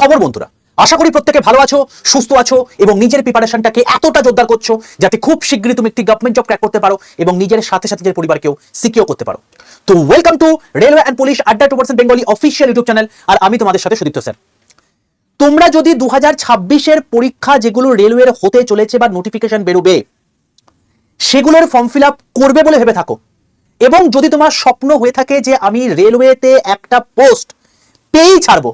খবর বন্ধুরা, আশা করি প্রত্যেকে ভালো আছো, সুস্থ আছো এবং নিজের প্রিপারেশনটাকে এতটা জোরদার করছো যাতে খুব শীঘ্রই তুমি একটি গভর্নমেন্ট জব ক্র্যাক করতে পারো এবং নিজের সাথে সাথে নিজের পরিবারকেও সিকিউর করতে পারো। তো welcome to railway and police আড্ডা 2% বেঙ্গলি অফিসিয়াল ইউটিউব চ্যানেল। আর আমি তোমাদের সাথে সুদীপ্ত স্যার। তোমরা যদি 2026-এর পরীক্ষা যেগুলো রেলওয়ের হতে চলেছে বা নোটিফিকেশন বেরোবে সেগুলোর ফর্ম ফিল আপ করবে বলে ভেবে থাকো, এবং যদি তোমার স্বপ্ন হয়ে থাকে যে আমি রেলওয়েতে একটা পোস্ট পেয়েই ছাড়বো,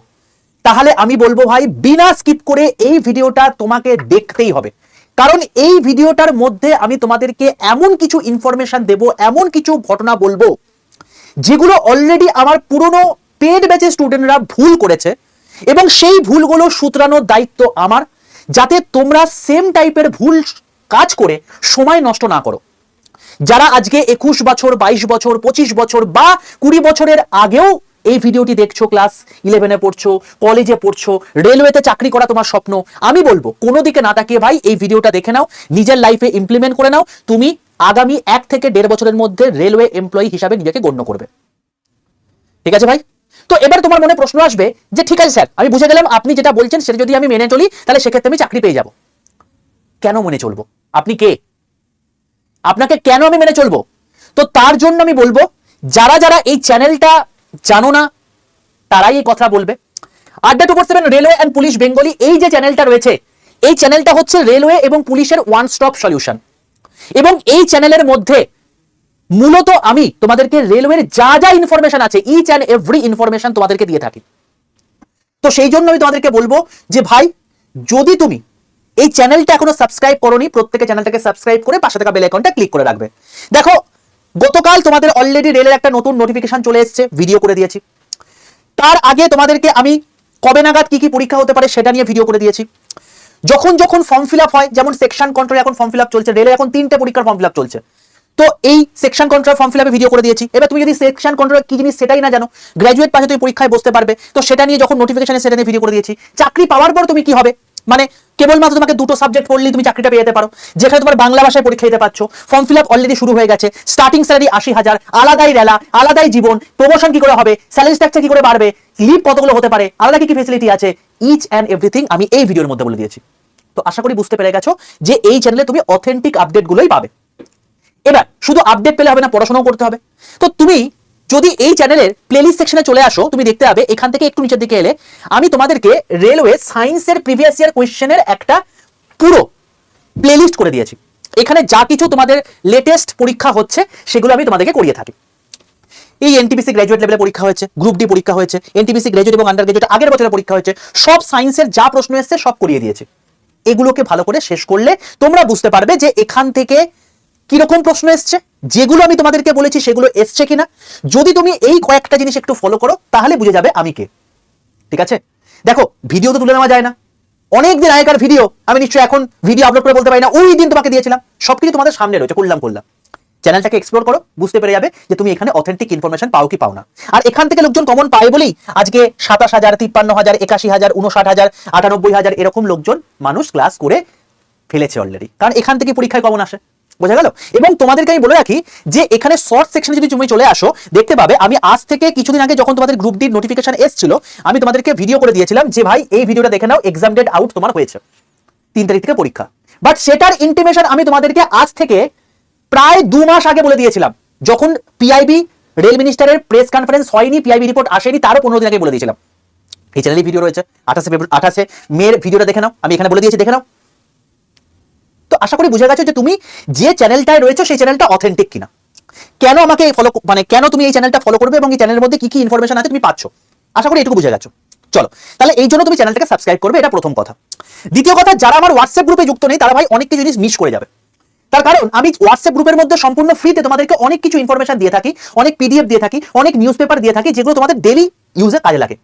তাহলে আমি বলবো ভাই বিনা স্কিপ করে এই ভিডিওটা তোমাকে দেখতেই হবে। কারণ এই ভিডিওটার মধ্যে আমি তোমাদেরকে এমন কিছু ইনফরমেশন দেব, এমন কিছু ঘটনা বলবো যেগুলো অলরেডি আমার পুরনো পেড ব্যাচের স্টুডেন্টরা ভুল করেছে এবং সেই ভুলগুলো শুধরানোর দায়িত্ব আমার, যাতে তোমরা সেম টাইপের ভুল কাজ করে সময় নষ্ট না করো। যারা আজকে 21 বছর, 22 বছর, 25 বছর বা 20 বছরের আগেও এই ভিডিওটি দেখছো, ক্লাস 11-এ পড়ছো, কলেজে পড়ছো, রেলওয়েতে চাকরি করা তোমার স্বপ্ন, আমি বলবো কোনো দিকে না তাকিয়ে ভাই এই ভিডিওটা দেখে নাও, নিজের লাইফে ইমপ্লিমেন্ট করে নাও। তুমি আগামী 1 থেকে 1.5 বছরের মধ্যে রেলওয়ে এমপ্লয়ি হিসাবে নিজেকে গণ্য করবে। ঠিক আছে ভাই? তো এবার তোমার মনে প্রশ্ন আসবে যে ঠিক আছে স্যার, আমি বুঝে গেলাম আপনি যেটা বলছেন সেটা যদি আমি মেনে চলি তাহলে সেক্ষেত্রে আমি চাকরি পেয়ে যাব। কেন মেনে চলবো? আপনি কে? আপনাকে কেন আমি মেনে চলবো? তো তার জন্য আমি বলবো যারা যারা এই চ্যানেলটা জানো না তারাই এই কথা বলবে। আড্ডা 247 রেলওয়ে অ্যান্ড পুলিশ বেঙ্গলি এই যে চ্যানেলটা রয়েছে, এই চ্যানেলটা হচ্ছে রেলওয়ে এবং পুলিশের ওয়ান স্টপ সলিউশন। এবং এই চ্যানেলের মধ্যে মূলত আমি তোমাদেরকে রেলওয়ের যা যা ইনফরমেশন আছে, ইচ অ্যান্ড এভরি ইনফরমেশন তোমাদেরকে দিয়ে থাকি। তো সেই জন্য আমি তোমাদেরকে বলবো যে ভাই, যদি তুমি এই চ্যানেলটা এখনো সাবস্ক্রাইব করোনি, প্রত্যেকে চ্যানেলটাকে সাবস্ক্রাইব করে পাশে থাকা বেল আইকনটা ক্লিক করে রাখবে। দেখো, গতকাল তোমাদের অলরেডি রেলের একটা নতুন নোটিফিকেশন চলে এসেছে, ভিডিও করে দিয়েছি। তার আগে তোমাদেরকে আমি কবে নাগাদ কি কি পরীক্ষা হতে পারে সেটা নিয়ে ভিডিও করে দিয়েছি। যখন যখন ফর্ম ফিল আপ হয়, যেমন সেকশন কন্ট্রোল এখন ফর্ম ফিল আপ চলছে, রেলের এখন 3টে পরীক্ষার ফর্ম ফিল আপ চলছে, তো এই সেকশন কন্ট্রোল ফর্ম ফিল আপে ভিডিও করে দিয়েছি। এবার তুমি যদি সেকশন কন্ট্রোল কি জিনিস সেটাই না জানো, গ্র্যাজুয়েট পাশে তুমি পরীক্ষায় বসতে পারবে, তো সেটা নিয়ে যখন নোটিফিকেশন সেটা নিয়ে ভিডিও করে দিয়েছি। চাকরি পাওয়ার পর তুমি কি হবে, মানে কেবলমাত্র তোমাকে 2টো সাবজেক্ট পড়লেই তুমি চাকরিটা পেয়ে যেতে পারো, যেখানে তোমার বাংলা ভাষায় পরীক্ষা দিতে পারছো। ফর্ম ফিল আপ অলরেডি শুরু হয়ে গেছে, স্টার্টিং স্যালারি 80,000, আলাদাই রেলা, আলাদাই জীবন, প্রমোশন কি করে হবে, স্যালারি স্ট্রাকচার কি করে বাড়বে, লিভ কতগুলো হতে পারে, আলাদা কি কি ফেসিলিটি আছে, ইচ অ্যান্ড এভরিথিং আমি এই ভিডিওর মধ্যে বলে দিয়েছি। তো আশা করি বুঝতে পেরে গেছো যে এই চ্যানেলে তুমি অথেন্টিক আপডেটগুলোই পাবে। এবার শুধু আপডেট পেলে হবে না, পড়াশোনাও করতে হবে। তো তুমি যদি এই চ্যানেলের প্লেলিস্ট সেকশনে চলে আসো, তুমি দেখতে পাবে এখান থেকে একটু নিচের দিকে এলে আমি তোমাদেরকে রেলওয়ে সায়েন্সের প্রিভিয়াস ইয়ার কোয়েশ্চেনের একটা পুরো প্লেলিস্ট করে দিয়েছি। এখানে যা কিছু তোমাদের লেটেস্ট পরীক্ষা হচ্ছে সেগুলো আমি তোমাদেরকে করিয়ে থাকি। এই এনটিপিসি গ্র্যাজুয়েট লেভেলে পরীক্ষা হয়েছে, গ্রুপ ডি পরীক্ষা হয়েছে, এনটিপিসি গ্র্যাজুয়েট এবং আন্ডার গ্র্যাজুয়েট আগের বছরের পরীক্ষা হয়েছে, সব সায়েন্সের যা প্রশ্ন এসেছে সব করিয়ে দিয়েছে। এগুলোকে ভালো করে শেষ করলে তোমরা বুঝতে পারবে যে এখান থেকে কিরকম প্রশ্ন এসছে, যেগুলো আমি তোমাদেরকে বলেছি সেগুলো এসছে কিনা। যদি তুমি এই কয়েকটা জিনিস একটু ফলো করো তাহলে বুঝে যাবে আমি কে। ঠিক আছে? দেখো, ভিডিও তো তুলে নেওয়া যায় না, অনেকদিন আগেকার ভিডিও আমি নিশ্চয়ই এখন ভিডিও আপলোড করে বলতে পারি না ওই দিন তোমাকে দিয়েছিলাম, সবকিছু তোমাদের সামনে রয়েছে, করলাম। চ্যানেলটাকে এক্সপ্লোর করো, বুঝতে পেরে যাবে যে তুমি এখানে অথেন্টিক ইনফরমেশন পাও কি পাও না। আর এখান থেকে লোকজন কমন পায় বলেই আজকে 27,000, 53,000, 81,000, 59,000, 98,000 এরকম লোকজন মানুষ ক্লাস করে ফেলেছে অলরেডি, কারণ এখান থেকে পরীক্ষায় কমন আসে। বোঝা গেল? এবং তোমাদেরকে আমি বলে রাখি যে এখানে শর্ট সেকশনে যদি তুমি চলে আসো, দেখতে পাবে আমি আজ থেকে কিছুদিন আগে যখন তোমাদের গ্রুপ ডির নোটিফিকেশন এসেছিল, আমি তোমাদেরকে ভিডিও করে দিয়েছিলাম যে ভাই এই ভিডিওটা দেখে নাও, এক্সাম ডেট আউট তোমার হয়েছে, 3 তারিখ থেকে পরীক্ষা। বাট সেটার ইন্টিমেশন আমি তোমাদেরকে আজ থেকে প্রায় 2 মাস আগে বলে দিয়েছিলাম, যখন পিআইবি রেল মিনিস্টারের প্রেস কনফারেন্স হয়নি, পিআইবি রিপোর্ট আসেনি, তারও 15 দিন আগে বলে দিয়েছিলাম। এই চ্যানেলে ভিডিও রয়েছে, 28 মের ভিডিওটা দেখে নাও, আমি এখানে বলে দিয়েছি, দেখে নাও। তো আশা করি বুঝে গেছো যে তুমি যে চ্যানেলটায় রয়েছে সেই চ্যানেলটা অথেন্টিক কিনা। কেন আমাকে ফলো, মানে কেন তুমি এই চ্যানেলটা ফলো করবে এবং এই চ্যানেলের মধ্যে কি কি ইনফরমেশন আছে তুমি পাচ্ছ, আশা করি এটুকু বুঝে গেছো। চলো, তাহলে এই জন্য তুমি চ্যানেলটাকে সাবস্ক্রাইব করবে, এটা প্রথম কথা। দ্বিতীয় কথা, যারা আমার হোয়াটসঅ্যাপ গ্রুপে যুক্ত নেই তারা ভাই অনেক কিছু জিনিস মিস করে যাবে। তার কারণ আমি হোয়াটসঅ্যাপ গ্রুপের মধ্যে সম্পূর্ণ ফ্রিতে তোমাদেরকে অনেক কিছু ইনফরমেশন দিয়ে থাকি, অনেক পিডিএফ দিয়ে থাকি, অনেক নিউজ পেপার দিয়ে থাকি, যেগুলো তোমাদের ডেইলি ইউজে কাজে লাগে।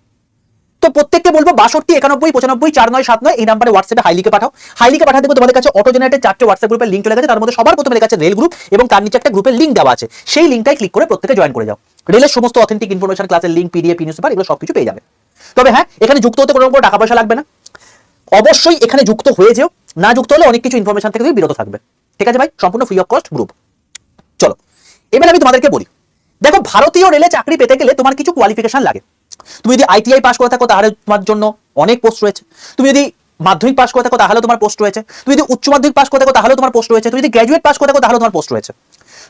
তো প্রত্যেককে বলবো 62 91 95 4979 এই নাম্বারে হোয়াটসঅ্যাপে হাইলিকে পাঠাও। হাইলিকে পাঠাতে দেবো তোমাদের কাছে অটো জেনারেটেড 4টে হোয়াটসঅ্যাপ গ্রুপের লিঙ্ক চলে গেছে, তার মধ্যে সবার প্রথমে লেখা আছে রেল গ্রুপ এবং তার নিচে একটা গ্রুপের লিঙ্ক দেওয়া আছে, সেই লিঙ্কটাই ক্লিক করে প্রত্যেকে জয়েন করে যাও। রেলের সমস্ত অথেন্টিক ইনফরমেশন, ক্লাসের লিঙ্ক, পিডিএফ, নিউজ পেপার এগুলো সবকিছু পেয়ে যাবে। তবে হ্যাঁ, এখানে যুক্ত হতে কোনো টাকা পয়সা লাগবে না, অবশ্যই এখানে যুক্ত হয়ে যেও, না যুক্ত হলে অনেক কিছু ইনফরমেশন থেকে তুমি বিরত থাকবে। ঠিক আছে ভাই? সম্পূর্ণ ফ্রি অফ কস্ট গ্রুপ। চলো, এবার আমি তোমাদেরকে বলি, দেখো ভারতীয় রেলে চাকরি পেতে গেলে তোমার কিছু কোয়ালিফিকেশন লাগে। তুমি যদি আইটিআই পাস করে থাকো তাহলে তোমার জন্য অনেক পোস্ট রয়েছে। তুমি যদি মাধ্যমিক পাস করে থাকো তাহলে তোমার পোস্ট রয়েছে, তুমি যদি উচ্চ মাধ্যমিক পাস করে থাকো তাহলে তোমার পোস্ট রয়েছে, তুমি যদি গ্র্যাজুয়েট পাস করে থাকো তাহলে তোমার পোস্ট রয়েছে।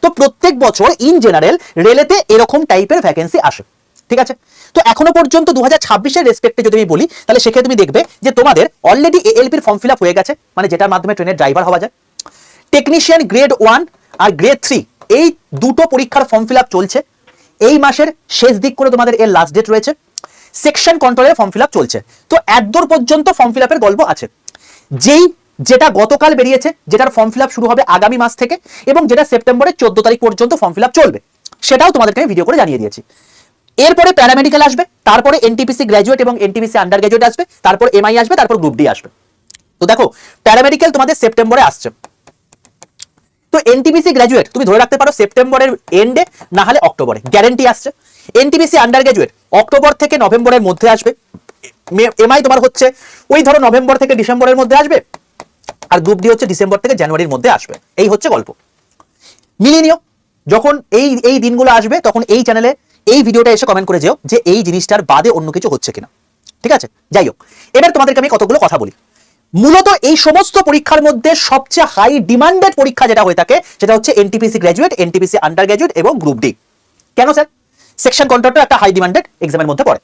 তো প্রত্যেক বছর ইন জেনারেল রেলেতে এরকম টাইপের ভ্যাকেন্সি আসে, ঠিক আছে। তো এখনো পর্যন্ত 2026-এর রেসপেক্টে যদি আমি বলি তাহলে সেক্ষেত্রে তুমি দেখবে যে তোমাদের অলরেডি এএলপির ফর্ম ফিল আপ হয়ে গেছে, মানে যেটার মাধ্যমে ট্রেনের ড্রাইভার হওয়া যায়। টেকনিশিয়ান গ্রেড 1 আর গ্রেড 3 এই দুটো পরীক্ষার ফর্ম ফিল আপ চলছে। এই মাসের শেষ দিক করে তোমাদের এর লাস্ট ডেট রয়েছে। সেকশন কন্ট্রোলের ফর্ম ফিল আপ চলছে। তো এতদূর পর্যন্ত ফর্ম ফিল আপের গল্প আছে। যেটা গতকাল বেরিয়েছে, যেটার ফর্ম ফিল আপ শুরু হবে আগামী মাস থেকে এবং যেটা সেপ্টেম্বরের 14 তারিখ পর্যন্ত ফর্ম ফিল আপ চলবে, সেটাও তোমাদেরকে আমি ভিডিও করে জানিয়ে দিয়েছি। এরপরে প্যারামেডিক্যাল আসবে, তারপরে এনটিপিসি গ্র্যাজুয়েট এবং এনটিপিসি আন্ডার গ্র্যাজুয়েট আসবে, তারপর এমআই আসবে, তারপর গ্রুপ ডি আসবে। তো দেখো প্যারামেডিক্যাল তোমাদের সেপ্টেম্বরে আসছে। তো এনটিপিসি গ্র্যাজুয়েট তুমি ধরে রাখতে পারো সেপ্টেম্বরের এন্ডে না হলে অক্টোবরে গ্যারেন্টি আসছে। এনটিপিসি আন্ডার গ্র্যাজুয়েট অক্টোবর থেকে নভেম্বরের মধ্যে আসবে। এমআই তোমার হচ্ছে ওই ধরো নভেম্বর থেকে ডিসেম্বরের মধ্যে আসবে, আর গ্রুপ ডি হচ্ছে ডিসেম্বর থেকে জানুয়ারির মধ্যে আসবে। এই হচ্ছে গল্প। মিলিয়ে নিও। যখন এই দিনগুলো আসবে তখন এই চ্যানেলে এই ভিডিওটা এসে কমেন্ট করে যেও যে এই জিনিসটার বাদে অন্য কিছু হচ্ছে কিনা, ঠিক আছে। যাই হোক, এবার তোমাদেরকে আমি কতগুলো কথা বলি। মূলত এই সমস্ত পরীক্ষার মধ্যে সবচেয়ে হাই ডিমান্ডেড পরীক্ষা যেটা হয়ে থাকে সেটা হচ্ছে NTPC graduate, NTPC under graduate এবং গ্রুপ ডি। কেন স্যার? সেকশন কন্ট্রাক্টর একটা হাই ডিমান্ডেড এক্সামের মধ্যে পড়ে।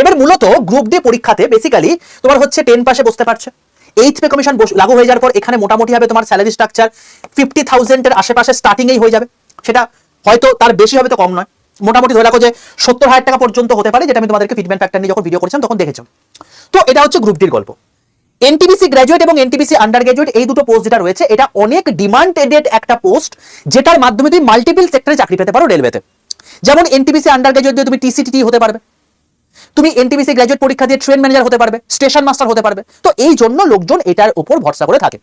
এবার মূলত গ্রুপ ডি পরীক্ষাতে বেসিক্যালি তোমার হচ্ছে 10 পাশে বসতে পারছে। 8th পে কমিশন লাগু হয়ে যাওয়ার পর এখানে মোটামুটি হবে তোমার স্যালারি স্ট্রাকচার 50,000 এর আশেপাশে স্টার্টিংয়েই হয়ে যাবে। সেটা হয়তো তার বেশি হবে তো কম নয়। মোটামুটি ধরে রাখো যে 70,000 টাকা পর্যন্ত হতে পারে, যেটা আমি তোমাদেরকে ফিটমেন্ট ফ্যাক্টর নিয়ে যখন ভিডিও করেছিলাম তখন দেখেছো। তো এটা হচ্ছে গ্রুপ ডির গল্প। এনটিপিসি গ্র্যাজুয়েট এবং এনটিপিসি আন্ডার গ্র্যাজুয়েট এই দুটো পোস্ট যেটা রয়েছে এটা অনেক ডিমান্ডেড একটা পোস্ট, যেটার মাধ্যমে তুমি মাল্টিপল সেক্টরে চাকরি পেতে পারো রেলওয়েতে। যেমন এনটিপিসি আন্ডার গ্র্যাজুয়েট দিয়ে তুমি টিসিটি হতে পারবে, তুমি এনটিপিসি গ্র্যাজুয়েট পরীক্ষা দিয়ে ট্রেন ম্যানেজার হতে পারবে, স্টেশন মাস্টার হতে পারবে। তো এই জন্য লোকজন এটার উপর ভরসা করে থাকে।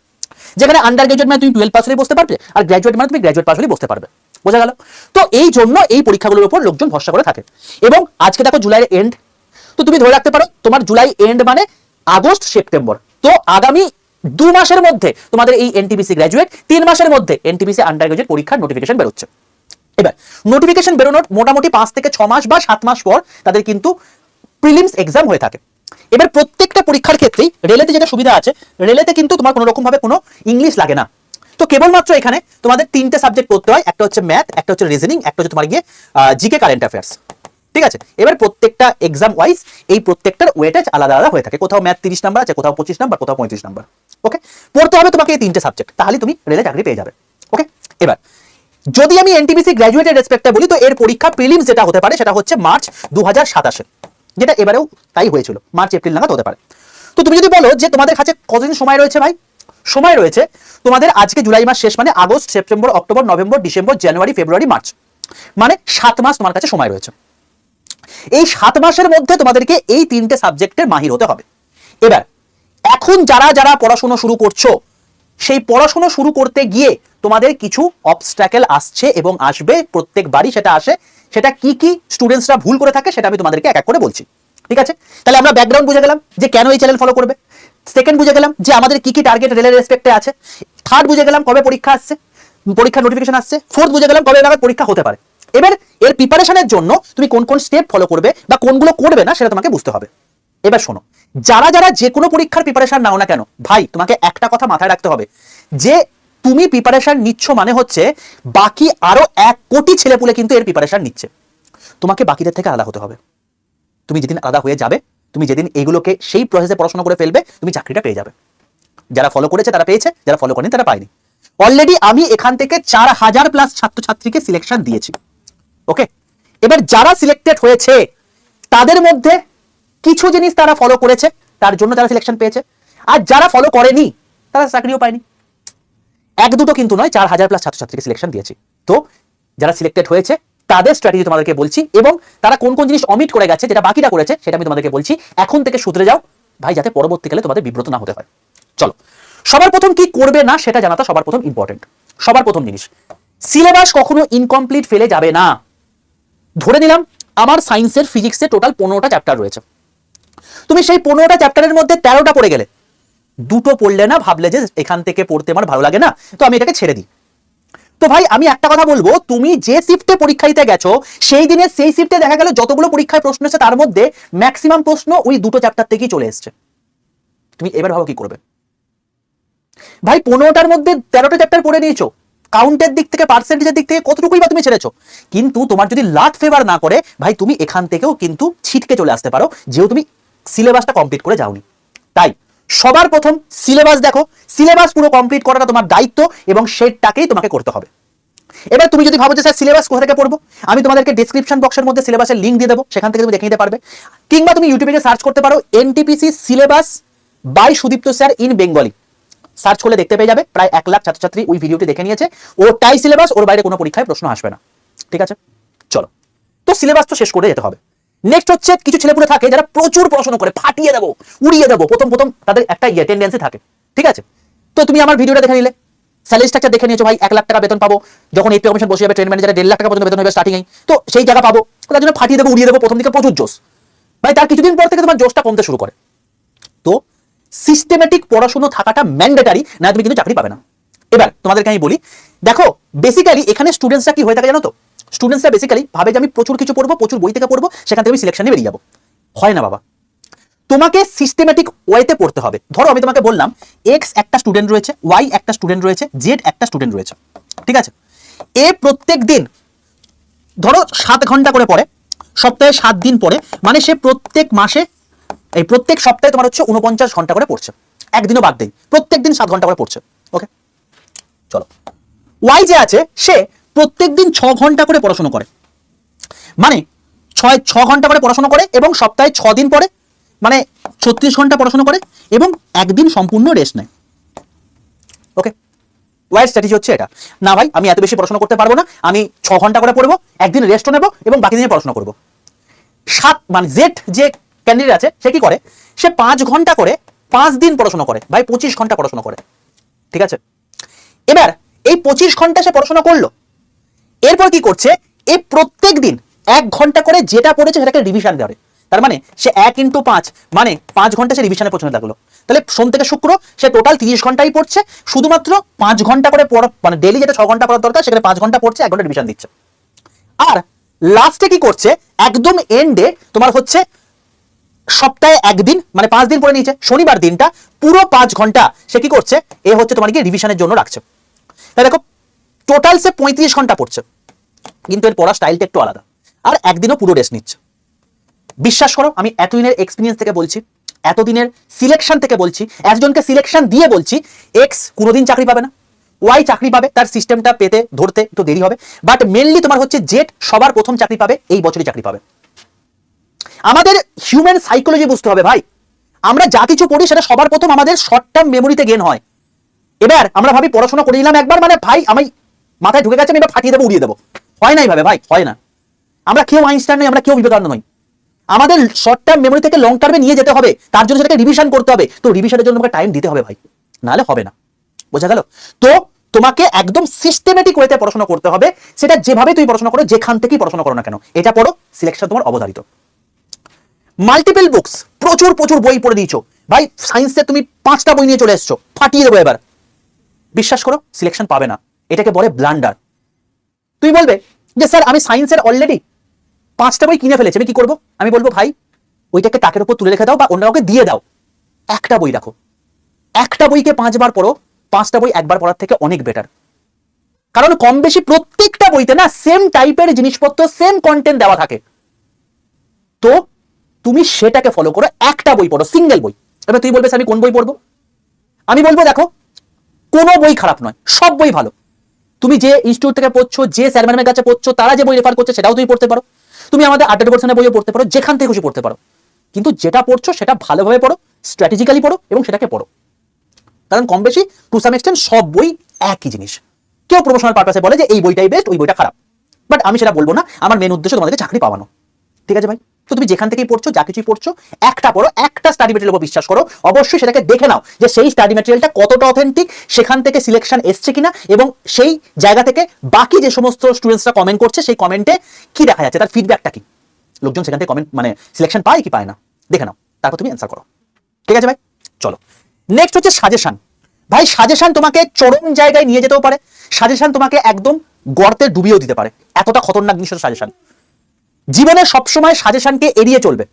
যেখানে আন্ডার গ্র্যাজুয়েট মানে তুমি 12 পাস হলেই বসতে পারবে, আর গ্র্যাজুয়েট মানে তুমি গ্র্যাজুয়েট পাস হলেই বসতে পারবে। বোঝা গেল? তো এই জন্য এই পরীক্ষাগুলোর উপর লোকজন ভরসা করে থাকে। এবং আজকে দেখো জুলাইয়ের এন্ড, তো তুমি ধরে রাখতে পারো তোমার জুলাই এন্ড মানে আগস্ট সেপ্টেম্বর। তো আগামী 2 মাসের মধ্যে তোমাদের এই এনটিপিসি গ্র্যাজুয়েট, 3 মাসের মধ্যে এনটিপিসি আন্ডার গ্র্যাজুয়েট পরীক্ষার নোটিফিকেশন বেরোচ্ছে। এবার নোটিফিকেশন বেরোনোর মোটামুটি 5 থেকে 6 মাস বা 7 মাস পর তাদের কিন্তু প্রিলিমস এক্সাম হয়ে থাকে। এবার প্রত্যেকটা পরীক্ষার ক্ষেত্রেই রেলেতে যেটা সুবিধা আছে, রেলেতে কিন্তু তোমার কোনো রকম ভাবে কোনো ইংলিশ লাগে না। তো কেবলমাত্র এখানে তোমাদের 3টে সাবজেক্ট পড়তে হয়, একটা হচ্ছে ম্যাথ, একটা হচ্ছে রিজনিং, একটা হচ্ছে তোমার গিয়ে জিকে কারেন্ট অ্যাফেয়ার্স, ঠিক আছে। এবার প্রত্যেকটা এক্সাম ওয়াইজ এই প্রত্যেকটার ওয়েটেজ আলাদা আলাদা হয়ে থাকে। কোথাও ম্যাথ 30 নাম্বার আছে, কোথাও 25 নাম্বার, কোথাও 35 নাম্বার। ওকে, পড়তে হবে তোমাকে এই 3টে সাবজেক্ট, তাহলে তুমি রেলে চাকরি পেয়ে যাবে। ওকে, এবার যদি আমি এনটিপিসি গ্র্যাজুয়েটের রেসপেক্টে বলি তো এর পরীক্ষা প্রিলিমস যেটা হতে পারে সেটা হচ্ছে মার্চ 2027, যেটা এবারেও তাই হয়েছিল, মার্চ এপ্রিল নাগাদ হতে পারে। তো তুমি যদি বলো যে তোমাদের কাছে কতদিন সময় রয়েছে, ভাই সময় রয়েছে তোমাদের আজকে জুলাই মাস শেষ, মানে August September October November December January February March, মানে 7 মাস তোমার কাছে সময় রয়েছে। এই 7 মাসের মধ্যে তোমাদেরকে এই 3টে সাবজেক্টের মাহির হতে হবে। এবার এখন যারা পড়াশোনা শুরু করছো, সেই পড়াশোনা শুরু করতে গিয়ে তোমাদের কিছু অবস্ট্যাকেল আসছে এবং আসবে, প্রত্যেকবারই সেটা আসে। সেটা কি স্টুডেন্টসরা ভুল করে থাকে সেটা আমি তোমাদেরকে এক এক করে বলছি, ঠিক আছে। তাহলে আমরা ব্যাকগ্রাউন্ড বুঝে গেলাম যে কেন এই চ্যানেল ফলো করবে। সেকেন্ড বুঝে গেলাম যে আমাদের কি টার্গেট রেলের রেসপেক্টে আছে। থার্ড বুঝে গেলাম কবে পরীক্ষা আসছে, পরীক্ষার নোটিফিকেশন আসছে। ফোর্থ বুঝে গেলাম কবে নাগাদ পরীক্ষা হতে পারে। এবার এর প্রিপারেশনের জন্য তুমি কোন কোন স্টেপ ফলো করবে বা কোনগুলো করবে না সেটা তোমাকে বুঝতে হবে। এবার শোনো, যারা যে কোনো পরীক্ষার প্রিপারেশন নাও না কেন, ভাই তোমাকে একটা কথা মাথায় রাখতে হবে যে তুমি প্রিপারেশন নিচ্ছ মানে হচ্ছে বাকি আরো 1 কোটি ছেলেপুলে কিন্তু এর প্রিপারেশন নিচ্ছে। তোমাকে বাকিদের থেকে আলাদা হতে হবে। তুমি যেদিন আলাদা হয়ে যাবে, তুমি যেদিন এগুলোকে সেই প্রসেসে পড়াশোনা করে ফেলবে, তুমি চাকরিটা পেয়ে যাবে। যারা ফলো করেছে তারা পেয়েছে, যারা ফলো করেনি তারা পায়নি। অলরেডি আমি এখান থেকে 4000+ ছাত্রছাত্রীকে সিলেকশন দিয়েছি। ওকে, এবার যারা সিলেক্টেড হয়েছে তাদের মধ্যে কিছু জিনিস তারা ফলো করেছে, তার জন্য তারা সিলেকশন পেয়েছে, আর যারা ফলো করেনি তারা চাকরিও পায়নি। 1-2 কিন্তু নয়, 4000+ ছাত্রছাত্রীকে সিলেকশন দিয়েছি। তো যারা সিলেক্টেড হয়েছে তাদের স্ট্র্যাটেজি তোমাদেরকে বলছি, এবং তারা কোন কোন জিনিস অমিট করে গেছে, যেটা বাকিটা করেছে সেটা আমি তোমাদেরকে বলছি। এখন থেকে শুধরে যাও ভাই, যাতে পরবর্তীকালে তোমাদের বিব্রত না হতে হয়। চলো, সবার প্রথম কি করবে না সেটা জানাটা সবার প্রথম ইম্পর্টেন্ট। সবার প্রথম জিনিস, সিলেবাস কখনো ইনকমপ্লিট ফেলে যাবে না। ধরে নিলাম আমার সায়েন্সের ফিজিক্সে টোটাল 15টা চ্যাপ্টার রয়েছে, তুমি সেই 15টা চ্যাপ্টারের মধ্যে 13টা পড়ে গেলে, 2টো পড়লে না ভাবলে যে এখান থেকে পড়তে আমার ভালো লাগে না, তো আমি এটাকে ছেড়ে দিই। তো ভাই আমি একটা কথা বলবো, তুমি যে শিফটে পরীক্ষা দিতে গেছো সেই দিনে সেই শিফটে দেখা গেল যতগুলো পরীক্ষায় প্রশ্ন এসেছে তার মধ্যে ম্যাক্সিমাম প্রশ্ন ওই দুটো চ্যাপ্টার থেকেই চলে এসছে। তুমি এবার ভাবো কি করবে। ভাই 15টার মধ্যে 13টা চ্যাপ্টার পড়ে নিয়েছো, কাউন্টের দিক থেকে পার্সেন্টেজের দিক থেকে কতটুকুই বা তুমি ছেড়েছো। কিন্তু তোমার যদি লাট ফেভার না করে ভাই, তুমি এখান থেকেও কিন্তু ছিটকে চলে আসতে পারো, যেহেতু তুমি সিলেবাসটা কমপ্লিট করে যাওনি। তাই সবার প্রথম সিলেবাস দেখো, সিলেবাস পুরো কমপ্লিট করাটা তোমার দায়িত্ব এবং সেটাকেই তোমাকে করতে হবে। এবার তুমি যদি ভাবো যে স্যার সিলেবাস কোথা থেকে পড়বো, আমি তোমাদেরকে ডেসক্রিপশন বক্সের মধ্যে সিলেবাসের লিঙ্ক দিয়ে দেবো, সেখান থেকে তুমি দেখে নিতে পারবে। কিংবা তুমি ইউটিউবে সার্চ করতে পারো NTPC syllabus by Sudipta sir in Bengali, search করলে দেখতে পেয়ে যাবে। প্রায় 1 লাখ ছাত্রছাত্রী ওই ভিডিওটি দেখে নিয়েছে। ওটাই সিলেবাস, ওর বাইরে কোনো পরীক্ষায় প্রশ্ন আসবে না। ঠিক আছে, চলো। তো সিলেবাস তো শেষ করে যেতে হবে। নেক্সট হচ্ছে কিছু ছেলেপুলে থাকে যারা প্রচুর পড়াশোনা করে ফাটিয়ে দেবো, উড়িয়ে দেবো, প্রথম তাদের একটা টেন্ডেন্সি থাকে। ঠিক আছে, তো তুমি আমার ভিডিওটা দেখে নিলে, স্যালারি স্ট্রাকচার দেখে নিয়েছো, ভাই 1 লাখ টাকা বেতন পাবো, যখন এপি কমিশন বসে যাবে ট্রেন ম্যানেজারে 1.5 লাখ টাকা পর্যন্ত বেতন হবে স্টার্টিং এই, তো সেই জায়গা পাবো, তার জন্য ফাটিয়ে দেবো, উড়িয়ে দেবো, প্রথম দিকে প্রচুর জোশ। ভাই তার কিছুদিন পর থেকে তোমার জোশটা কমতে শুরু করে। তো সিস্টেমেটিক পড়াশোনা থাকাটা ম্যান্ডেটারি, না তুমি কিন্তু চাকরি পাবে না। এবার তোমাদেরকে আমি বলি, দেখো বেসিক্যালি এখানে স্টুডেন্টসরা কি হয়ে থাকে জানো তো, স্টুডেন্টসরা বেসিক্যালি ভাবে যে আমি প্রচুর কিছু পড়বো, প্রচুর বই থেকে পড়বো, সেখান থেকে আমি সিলেকশনে বেরিয়ে যাবো। হয় না বাবা, তোমাকে সিস্টেমেটিক ওয়েতে পড়তে হবে। ধরো আমি তোমাকে বললাম এক্স একটা স্টুডেন্ট রয়েছে, ওয়াই একটা স্টুডেন্ট রয়েছে, জেড একটা স্টুডেন্ট রয়েছে। ঠিক আছে, এ প্রত্যেক দিন ধরো 7 ঘন্টা করে পড়ে, সপ্তাহে 7 দিন পড়ে, মানে সে প্রত্যেক মাসে এই প্রত্যেক সপ্তাহে তোমার হচ্ছে 49 ঘন্টা করে পড়ছে, একদিনও বাদ দেই, প্রত্যেক দিন 7 ঘন্টা করে পড়ছে। ওকে, চলো। ওয়াই যে আছে সে প্রত্যেক দিন 6 ঘন্টা করে পড়াশোনা করে, মানে 6 ঘন্টা করে পড়াশোনা করে এবং সপ্তাহে 6 দিন পড়ে, মানে 36 ঘন্টা পড়াশোনা করে এবং একদিন সম্পূর্ণ রেস্ট নেয়। ওকে, ওয়াইড স্ট্র্যাটেজি হচ্ছে এটা। না ভাই আমি এত বেশি পড়াশোনা করতে পারবো না, আমি 6 ঘন্টা করে পড়বো, একদিন রেস্টও নেবো এবং বাকি দিনে পড়াশোনা করবো। মানে জেড যে ক্যান্ডিডেট আছে সে কি করে, সে 5 ঘন্টা করে 5 দিন পড়াশোনা করে, ভাই 25 ঘন্টা পড়াশোনা করে। ঠিক আছে, এবার এই 25 ঘন্টা সে পড়াশোনা করলো, এরপর কি করছে, এই প্রত্যেক দিন 1 ঘন্টা করে যেটা পড়েছে সেটাকে রিভিশন দেবে। তার মানে সে 1 × 5 মানে 5 ঘন্টা সে রিভিশনে পড়তে লাগলো। তাহলে সোম থেকে শুক্র সে টোটাল 30 ঘন্টাই পড়ছে, শুধুমাত্র 5 ঘন্টা করে পড়া, মানে ডেইলি যেটা 6 ঘন্টা পড়ার দরকার সেখানে 5 ঘন্টা পড়ছে, 1 ঘন্টা রিভিশন দিচ্ছে। আর লাস্টে কি করছে, একদম এন্ডে তোমার হচ্ছে সপ্তাহে একদিন, মানে 5 দিন পড়ে নিয়েছে, শনিবার দিনটা পুরো 5 ঘন্টা সে কি করছে, এ হচ্ছে তোমার কি রিভিশনের জন্য রাখছে। তাই দেখো টোটাল সে 35 ঘন্টা পড়ছে, কিন্তু এর পড়ার স্টাইলটা একটু আলাদা, আর একদিনও পুরো রেস্ট নিচ্ছে। বিশ্বাস করো আমি এতদিনের এক্সপিরিয়েন্স থেকে বলছি, এতদিনের সিলেকশন থেকে বলছি, একজনকে সিলেকশন দিয়ে বলছি, এক্স কোনোদিন চাকরি পাবে না, ওয়াই চাকরি পাবে, তার সিস্টেমটা পেতে ধরতে একটু দেরি হবে, বাট মেনলি তোমার হচ্ছে জেড সবার প্রথম চাকরি পাবে, এই বছরই চাকরি পাবে। আমাদের হিউম্যান সাইকোলজি বুঝতে হবে ভাই, আমরা যা কিছু পড়ি সেটা সবার প্রথম আমাদের শর্ট টার্ম মেমোরিতে গেন হয়। এবার আমরা ভাবি পড়াশোনা করে নিলাম একবার, মানে ভাই আমি মাথায় ঢুকে গেছে, আমি এবার ফাটিয়ে দেবো, উড়িয়ে দেবো। হয় না এইভাবে ভাই, হয় না। আমরা কেউ আইনস্টাইন নই, আমরা কেউ বিবেকানন্দ নই। আমাদের শর্ট টার্ম মেমোরি থেকে লং টার্মে নিয়ে যেতে হবে, তার জন্য সেটাকে রিভিশন করতে হবে। তো রিভিশনের জন্য তোমাকে টাইম দিতে হবে ভাই, নাহলে হবে না। বোঝা গেল? তো তোমাকে একদম সিস্টেমেটিক ওয়েতে পড়াশোনা করতে হবে, সেটা যেভাবে তুমি পড়াশোনা করো, যেখান থেকেই পড়াশোনা করো না কেন, এটা পড়ো, সিলেকশন তোমার অবধারিত। মাল্টিপল বুকস, প্রচুর প্রচুর বই পড়ে দিয়েছো ভাই, সায়েন্সে তুমি 5টা বই নিয়ে চলে এসছো, ফাটিয়ে দেবো এবার। বিশ্বাস করো সিলেকশন পাবে না, এটাকে বলে ব্লান্ডার। তুই বলবে যে স্যার আমি সায়েন্সের অলরেডি 5টা বই কিনে ফেলেছি, আমি কি করবো? আমি বলবো ভাই ওইটাকে তাকের উপর তুলে রেখে দাও বা অন্য কাউকে দিয়ে দাও, একটা বই রাখো। একটা বইকে 5 বার পড়ো, 5টা বই একবার পড়ার থেকে অনেক বেটার। কারণ কম বেশি প্রত্যেকটা বইতে না সেম টাইপের জিনিসপত্র, সেম কন্টেন্ট দেওয়া থাকে। তো তুমি সেটাকে ফলো করো, একটা বই পড়ো, সিঙ্গেল বই। এবার তুই বলবে আমি কোন বই পড়বো? আমি বলবো দেখো কোনো বই খারাপ নয়, সব বই ভালো। তুমি যে ইনস্টিটিউট থেকে পড়ছো, যে স্যার ম্যাডামের কাছে পড়ছো, তারা যে বই রেফার করছে সেটাও তুমি পড়তে পারো। তুমি আমাদের 8% বইও পড়তে পারো, যেখান থেকে খুশি পড়তে পারো। কিন্তু যেটা পড়ছো সেটা ভালোভাবে পড়ো, স্ট্র্যাটেজিক্যালি পড়ো এবং সেটাকে পড়ো। কারণ কম বেশি টু সাম এক্সটেন্ট সব বই একই জিনিস। কেউ প্রমোশনাল পারপাসে বলে যে এই বইটাই বেস্ট, ওই বইটা খারাপ, বাট আমি সেটা বলবো না। আমার মেন উদ্দেশ্য তোমাদেরকে চাকরি পাওয়ানো। ঠিক আছে ভাই? তো তুমি যেখান থেকেই পড়ছো, যা কিছুই পড়ছো, একটা পড়ো, একটা স্টাডি মেটেরিয়ালের উপর বিশ্বাস করো, অবশ্যই সেটাকে দেখে নাও যে সেই স্টাডি মেটেরিয়ালটা কতটা অথেন্টিক, সেখান থেকে সিলেকশন এসছে কিনা, এবং সেই জায়গা থেকে বাকি যে সমস্ত স্টুডেন্টসরা কমেন্ট করছে সেই কমেন্টে কি দেখা যাচ্ছে, তার ফিডব্যাকটা কি, লোকজন সেখান থেকে কমেন্ট মানে সিলেকশন পায় কি পায় না দেখে নাও, তারপর তুমি অ্যান্সার করো। ঠিক আছে ভাই? চলো নেক্সট হচ্ছে সাজেশন। ভাই সাজেশন তোমাকে চরম জায়গায় নিয়ে যেতেও পারে, সাজেশন তোমাকে একদম গর্তে ডুবিয়েও দিতে পারে, এতটা খতরনাক জিনিস হচ্ছে সাজেশন। জীবনে সবসময় সাজেশনকে এড়িয়ে চলবে,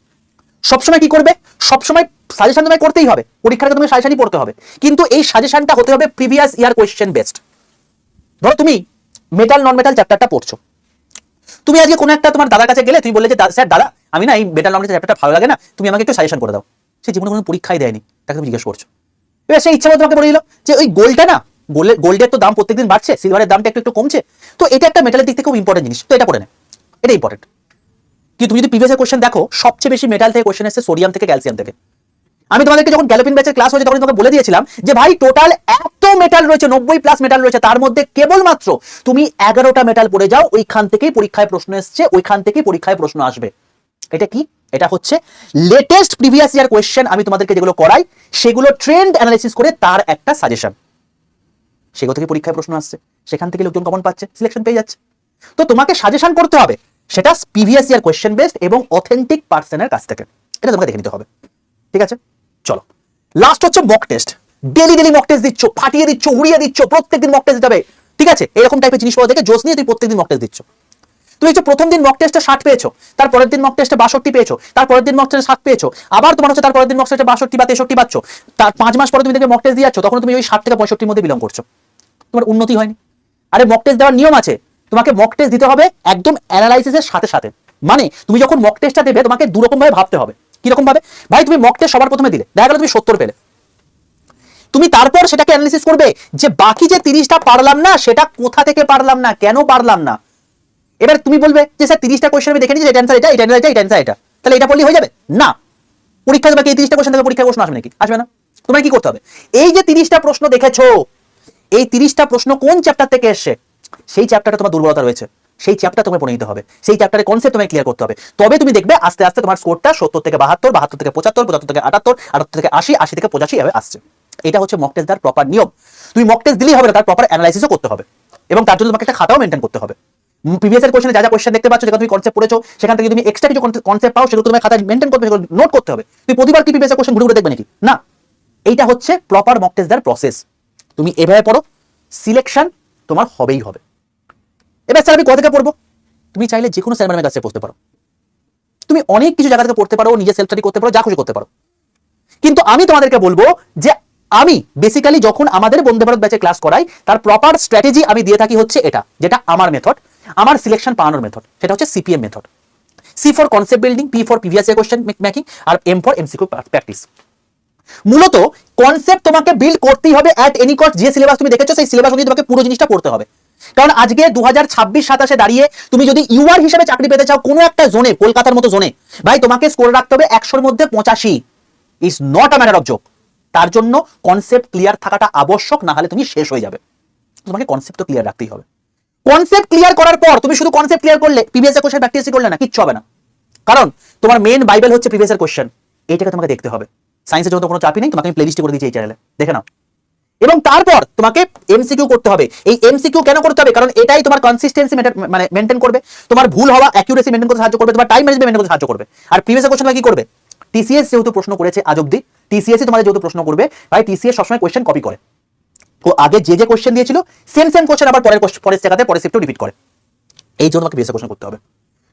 সবসময় কি করবে, সবসময় সাজেশন তোমায় করতেই হবে, পরীক্ষাটা তুমি সাজেশনই পড়তে হবে, কিন্তু এই সাজেশনটা হতে হবে প্রিভিয়াস ইয়ার কোয়েশ্চেন বেসড। ধরো তুমি মেটাল নন মেটাল চ্যাপ্টারটা পড়ছো, তুমি আজকে কোনো একটা তোমার দাদার কাছে গেলে, তুমি বললে যে স্যার দাদা আমি না এই মেটাল নন মেটাল চ্যাপ্টারটা ভালো লাগে না, তুমি আমাকে একটু সাজেশন করে দাও। সে জীবনে কোনো পরীক্ষাই দেয়নি, তাকে তুমি জিজ্ঞেস করছো, এবার সেই ইচ্ছা মতো তোমাকে বলে দিল যে ওই গোল্ডটা না, গোল্ডের তো দাম প্রত্যেকদিন বাড়ছে, সিলভারের দামটা একটু একটু কমছে, তো এটা একটা মেটালের দিক থেকে খুব ইম্পর্টেন্ট জিনিস, তো এটা পড়ে নে, এটা ইম্পর্টেন্ট। কিন্তু তুমি যদি প্রিভিয়াস কোশ্চেন দেখো, সবচেয়ে বেশি মেটাল থেকে কোশ্চেন এসেছে সোডিয়াম থেকে, ক্যালসিয়াম থেকে। আমি তোমাদেরকে যখন গ্যালোপিন ব্যাচের ক্লাস হয়েছে তখন তোমাকে বলে দিয়েছিলাম যে ভাই টোটাল এত মেটাল রয়েছে, 90+ মেটাল রয়েছে, তার মধ্যে কেবলমাত্র তুমি 11টা মেটাল পড়ে যাও, ওইখান থেকেই পরীক্ষায় প্রশ্ন এসছে, ওইখান থেকেই পরীক্ষায় প্রশ্ন আসবে। এটা কি? এটা হচ্ছে লেটেস্ট প্রিভিয়াস ইয়ার কোয়েশ্চেন, আমি তোমাদেরকে যেগুলো করাই সেগুলো ট্রেন্ড অ্যানালাইসিস করে তার একটা সাজেশন, সেগুলো থেকে পরীক্ষায় প্রশ্ন আসছে, সেখান থেকে লোকজন কমন পাচ্ছে, সিলেকশন পেয়ে যাচ্ছে। তো তোমাকে সাজেশন করতে হবে সেটা প্রিভিয়াস ইয়ার কোয়েশ্চেন বেসড এবং অথেন্টিক পার্সনের কাছ থেকে, এটা তোমাকে দেখে নিতে হবে। ঠিক আছে, চলো লাস্ট হচ্ছে mock test. Daily daily mock test দিচ্ছ, ফাটিয়ে দিচ্ছ, উড়িয়ে দিচ্ছ, প্রত্যেকদিন মক টেস্ট দিতে হবে। ঠিক আছে, এরকম টাইপের জিনিসপত্র দেখে জোশ নিয়ে তুমি প্রত্যেকদিন মক টেস্ট দিচ্ছ। তুমি হচ্ছে প্রথম দিন মক টেস্টে 60 পেয়েছো, তারপরের দিন মক টেস্টে 62 পেয়েছো, তারপরের দিন মক টেস্টে 7 পেয়েছো, আবার তোমার হচ্ছে তারপরের দিন মক টেস্টে 62 বা 63 পাচ্ছ, তার 5 মাস পরে তুমি দেখবে মক টেস্ট দিয়ে যাচ্ছ, তখন তুমি ওই 60 থেকে 65 মধ্যে বিলং করছো, তোমার উন্নতি হয়নি। আরে মক টেস্ট দেওয়ার নিয়ম আছে, তোমাকে মক টেস্ট দিতে হবে একদম অ্যানালাইসিসের সাথে সাথে। মানে তুমি যখন মক টেস্টটা দেবে তোমাকে দুরকম ভাবে ভাবতে হবে। কিরকম ভাবে? ভাই তুমি মক টেস্ট সবার প্রথমে দিলে, দেখা গেল তুমি 70 পেলে, তুমি তারপর সেটাকে অ্যানালিসিস করবে যে বাকি যে 30টা পারলাম না, সেটা কোথা থেকে পারলাম না, কেন পারলাম না। এবার তুমি বলবে যে স্যার 30টা কোশ্চেন আমি দেখে নিয়েছি, এটা অ্যান্সার এটা, এটা অ্যান্সার এটা, এটা অ্যান্সার এটা, তাহলে এটা পড়লেই হয়ে যাবে না। পরীক্ষা তোমাকে এই 30টা কোশ্চেন থেকে পরীক্ষায় প্রশ্ন আসবে নাকি? আসবে না। তোমাকে কি করতে হবে? এই যে 30টা প্রশ্ন দেখেছো, এই 30টা প্রশ্ন কোন চ্যাপ্টার থেকে এসছে, সেই চ্যাপ্টারটা তোমার দুর্বলতা রয়েছে, সেই চ্যাপ্টার তোমায় পড়ে নিতে হবে, সেই চ্যাপ্টারের কনসেপ্ট তোমায় ক্লিয়ার করতে হবে। তবে তুমি দেখবে আস্তে আস্তে তোমার স্কোরটা 70 থেকে 72, 72 থেকে 75, 75 থেকে 78, 78 থেকে 80, 80 থেকে 85 এভাবে আসছে। এটা হচ্ছে মক টেস্ট দেওয়ার প্রপার নিয়ম। তুমি মক টেস্ট দিলেই হবে না, তার প্রপার অ্যানালাইসিসও করতে হবে, এবং তার জন্য তোমাকে একটা খাতাও মেনটেন করতে হবে। প্রিভিয়াস এর কোশ্চেনে যা যা কোশ্চেন দেখতে পাচ্ছ, যেখানে তুমি কনসেপ্ট পড়েছো, সেখান থেকে তুমি এক্সট্রা কিছু কনসেপ্ট পাও, সেগুলো তোমার খাতায় মেনটেন করতে হবে, নোট করতে হবে। তুমি প্রতিবার কি প্রিভিয়াস এর কোশ্চেন ঘুরে ঘুরে দেখবে নাকি? না, এইটা হচ্ছে প্রপার মক টেস্ট দেওয়ার প্রসেস। তুমি এভাবে পড়ো, সিলেকশন তোমার হবেই হবে। এবার স্যার আমি কোথা থেকে পড়বো? তুমি চাইলে যে কোনো স্যার ম্যাডামের কাছে পড়তে পারো, তুমি অনেক কিছু জায়গা থেকে পড়তে পারো, নিজে সেলফ স্টাডি করতে পারো, যা খুশি করতে পারো। কিন্তু আমি তোমাদেরকে বলবো যে আমি বেসিক্যালি যখন আমাদের বন্দে ভারত ব্যাচে ক্লাস করাই, তার প্রপার স্ট্র্যাটেজি আমি দিয়ে থাকি হচ্ছে এটা, যেটা আমার মেথড, আমার সিলেকশন পাওয়ানোর মেথড, সেটা হচ্ছে CPM method. C for concept building, P for previous year question making, আর এম ফর এমসিকিউ প্র্যাকটিস। মূলত কনসেপ্ট তোমাকে বিল্ড করতেই হবে অ্যাট এনি কস্ট। যে সিলেবাস তুমি দেখেছো সেই সিলেবাস অনুযায়ী তোমাকে পুরো জিনিসটা পড়তে হবে। কারণ আজকে 2026-27 দাঁড়িয়ে তুমি যদি ইউআর হিসেবে চাকরি পেতে চাও কোনো একটা জোনে, কলকাতার মতো জোনে, ভাই তোমাকে স্কোর রাখতে হবে 100-র মধ্যে 85। Is not a matter of joke. তার জন্য কনসেপ্ট ক্লিয়ার থাকাটা আবশ্যক, না হলে তুমি শেষ হয়ে যাবে। তোমাকে কনসেপ্ট ক্লিয়ার রাখতেই হবে। কনসেপ্ট ক্লিয়ার করার পর তুমি শুধু কনসেপ্ট ক্লিয়ার করলে, প্রিভিয়াস ইয়ার কোশ্চেন প্র্যাকটিস করলে না, কিচ্ছু হবে না। কারণ তোমার মেন বাইবেল হচ্ছে প্রিভিয়াস ইয়ার কোশ্চেন, এইটাকে তোমাকে দেখতে হবে। সায়েন্সের জন্য কোনো চাপই নেই, তোমাকে আমি প্লেলিস্টে করে দিয়েছি এই চ্যানেলে, দেখে নাও। এবং তারপর তোমাকে এমসিকিউ করতে হবে। এই এমসিকিউ কেন করতে হবে? কারণ এটাই তোমার কনসিস্টেন্সি মানে মেনটেন করবে, তোমার ভুল হওয়া অ্যাকিউরেসি মেনটেন করতে সাহায্য করবে, তোমার টাইম ম্যানেজমেন্ট মেনটেন করতে সাহায্য করবে। আর প্রিভিয়াস ইয়ার কোশ্চেন কি করবে? টিসিএস যেহেতু প্রশ্ন করেছে আজ অব্দি, টিসিএস তোমাদের যেহেতু প্রশ্ন করবে, ভাই টিসিএস সবসময় কোশ্চেন কপি করে, তো আগে যে যে কোশ্চেন দিয়েছিল সেম কোশ্চেন আবার পরের জায়গাতে পরের শিফটে রিপিট করে, এই জন্য তোমাকে প্রিভিয়াস কোশ্চেন করতে হবে।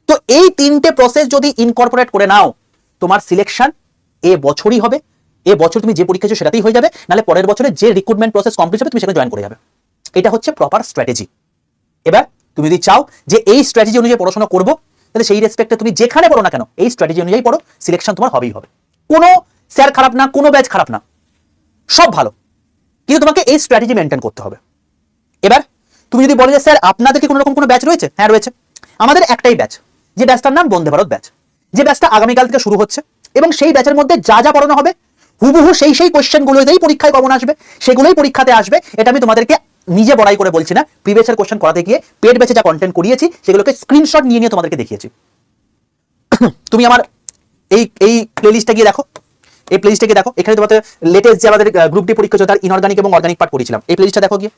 তো এই তিনটে প্রসেস যদি ইনকর্পোরেট করে নাও, তোমার সিলেকশন এ বছরই হবে। এ বছর তুমি যে পরীক্ষা দিচ্ছ সেটাতেই হয়ে যাবে, নাহলে পরের বছরে যে রিক্রুটমেন্ট প্রসেস কমপ্লিট হবে তুমি সেখানে জয়েন করে যাবে। এটা হচ্ছে প্রপার স্ট্র্যাটেজি। এবার তুমি যদি চাও যে এই স্ট্র্যাটেজি অনুযায়ী পড়াশোনা করবো, তাহলে সেই রেসপেক্টে তুমি যেখানে পড়ো না কেন এই স্ট্র্যাটেজি অনুযায়ী পড়ো, সিলেকশন তোমার হবেই হবে। কোনো স্যার খারাপ না, কোনো ব্যাচ খারাপ না, সব ভালো, কিন্তু তোমাকে এই স্ট্র্যাটেজি মেনটেন করতে হবে। এবার তুমি যদি বলো যে স্যার আপনাদের কি কোনো রকম কোনো ব্যাচ রয়েছে? হ্যাঁ রয়েছে, আমাদের একটাই ব্যাচ, যে ব্যাচটার নাম বন্দে ভারত ব্যাচ, যে ব্যাচটা আগামীকাল থেকে শুরু হচ্ছে, এবং সেই ব্যাচের মধ্যে যা যা পড়ানো হবে হুবহু সেই কোশ্চেনগুলোই পরীক্ষায় কমন আসবে, সেগুলোই পরীক্ষাতে আসবে। এটা আমি তোমাদেরকে নিজে বড়াই করে বলছি না, প্রিভিয়াস ইয়ার কোশ্চেন করাতে গিয়ে পেড ব্যাচে যা কন্টেন্ট করিয়েছি সেগুলোকে স্ক্রিনশট নিয়ে তোমাদেরকে দেখিয়েছি। তুমি আমার এই প্লেলিস্টে গিয়ে দেখো, এই প্লেলিস্টে গিয়ে দেখো, এখানে তোমাদের লেটেস্ট যে আমাদের গ্রুপ ডি পরীক্ষা হচ্ছে তার ইনঅর্গানিক এবং অর্গানিক পার্ট করেছিলাম, এই প্লেলিস্টটা দেখো গিয়ে,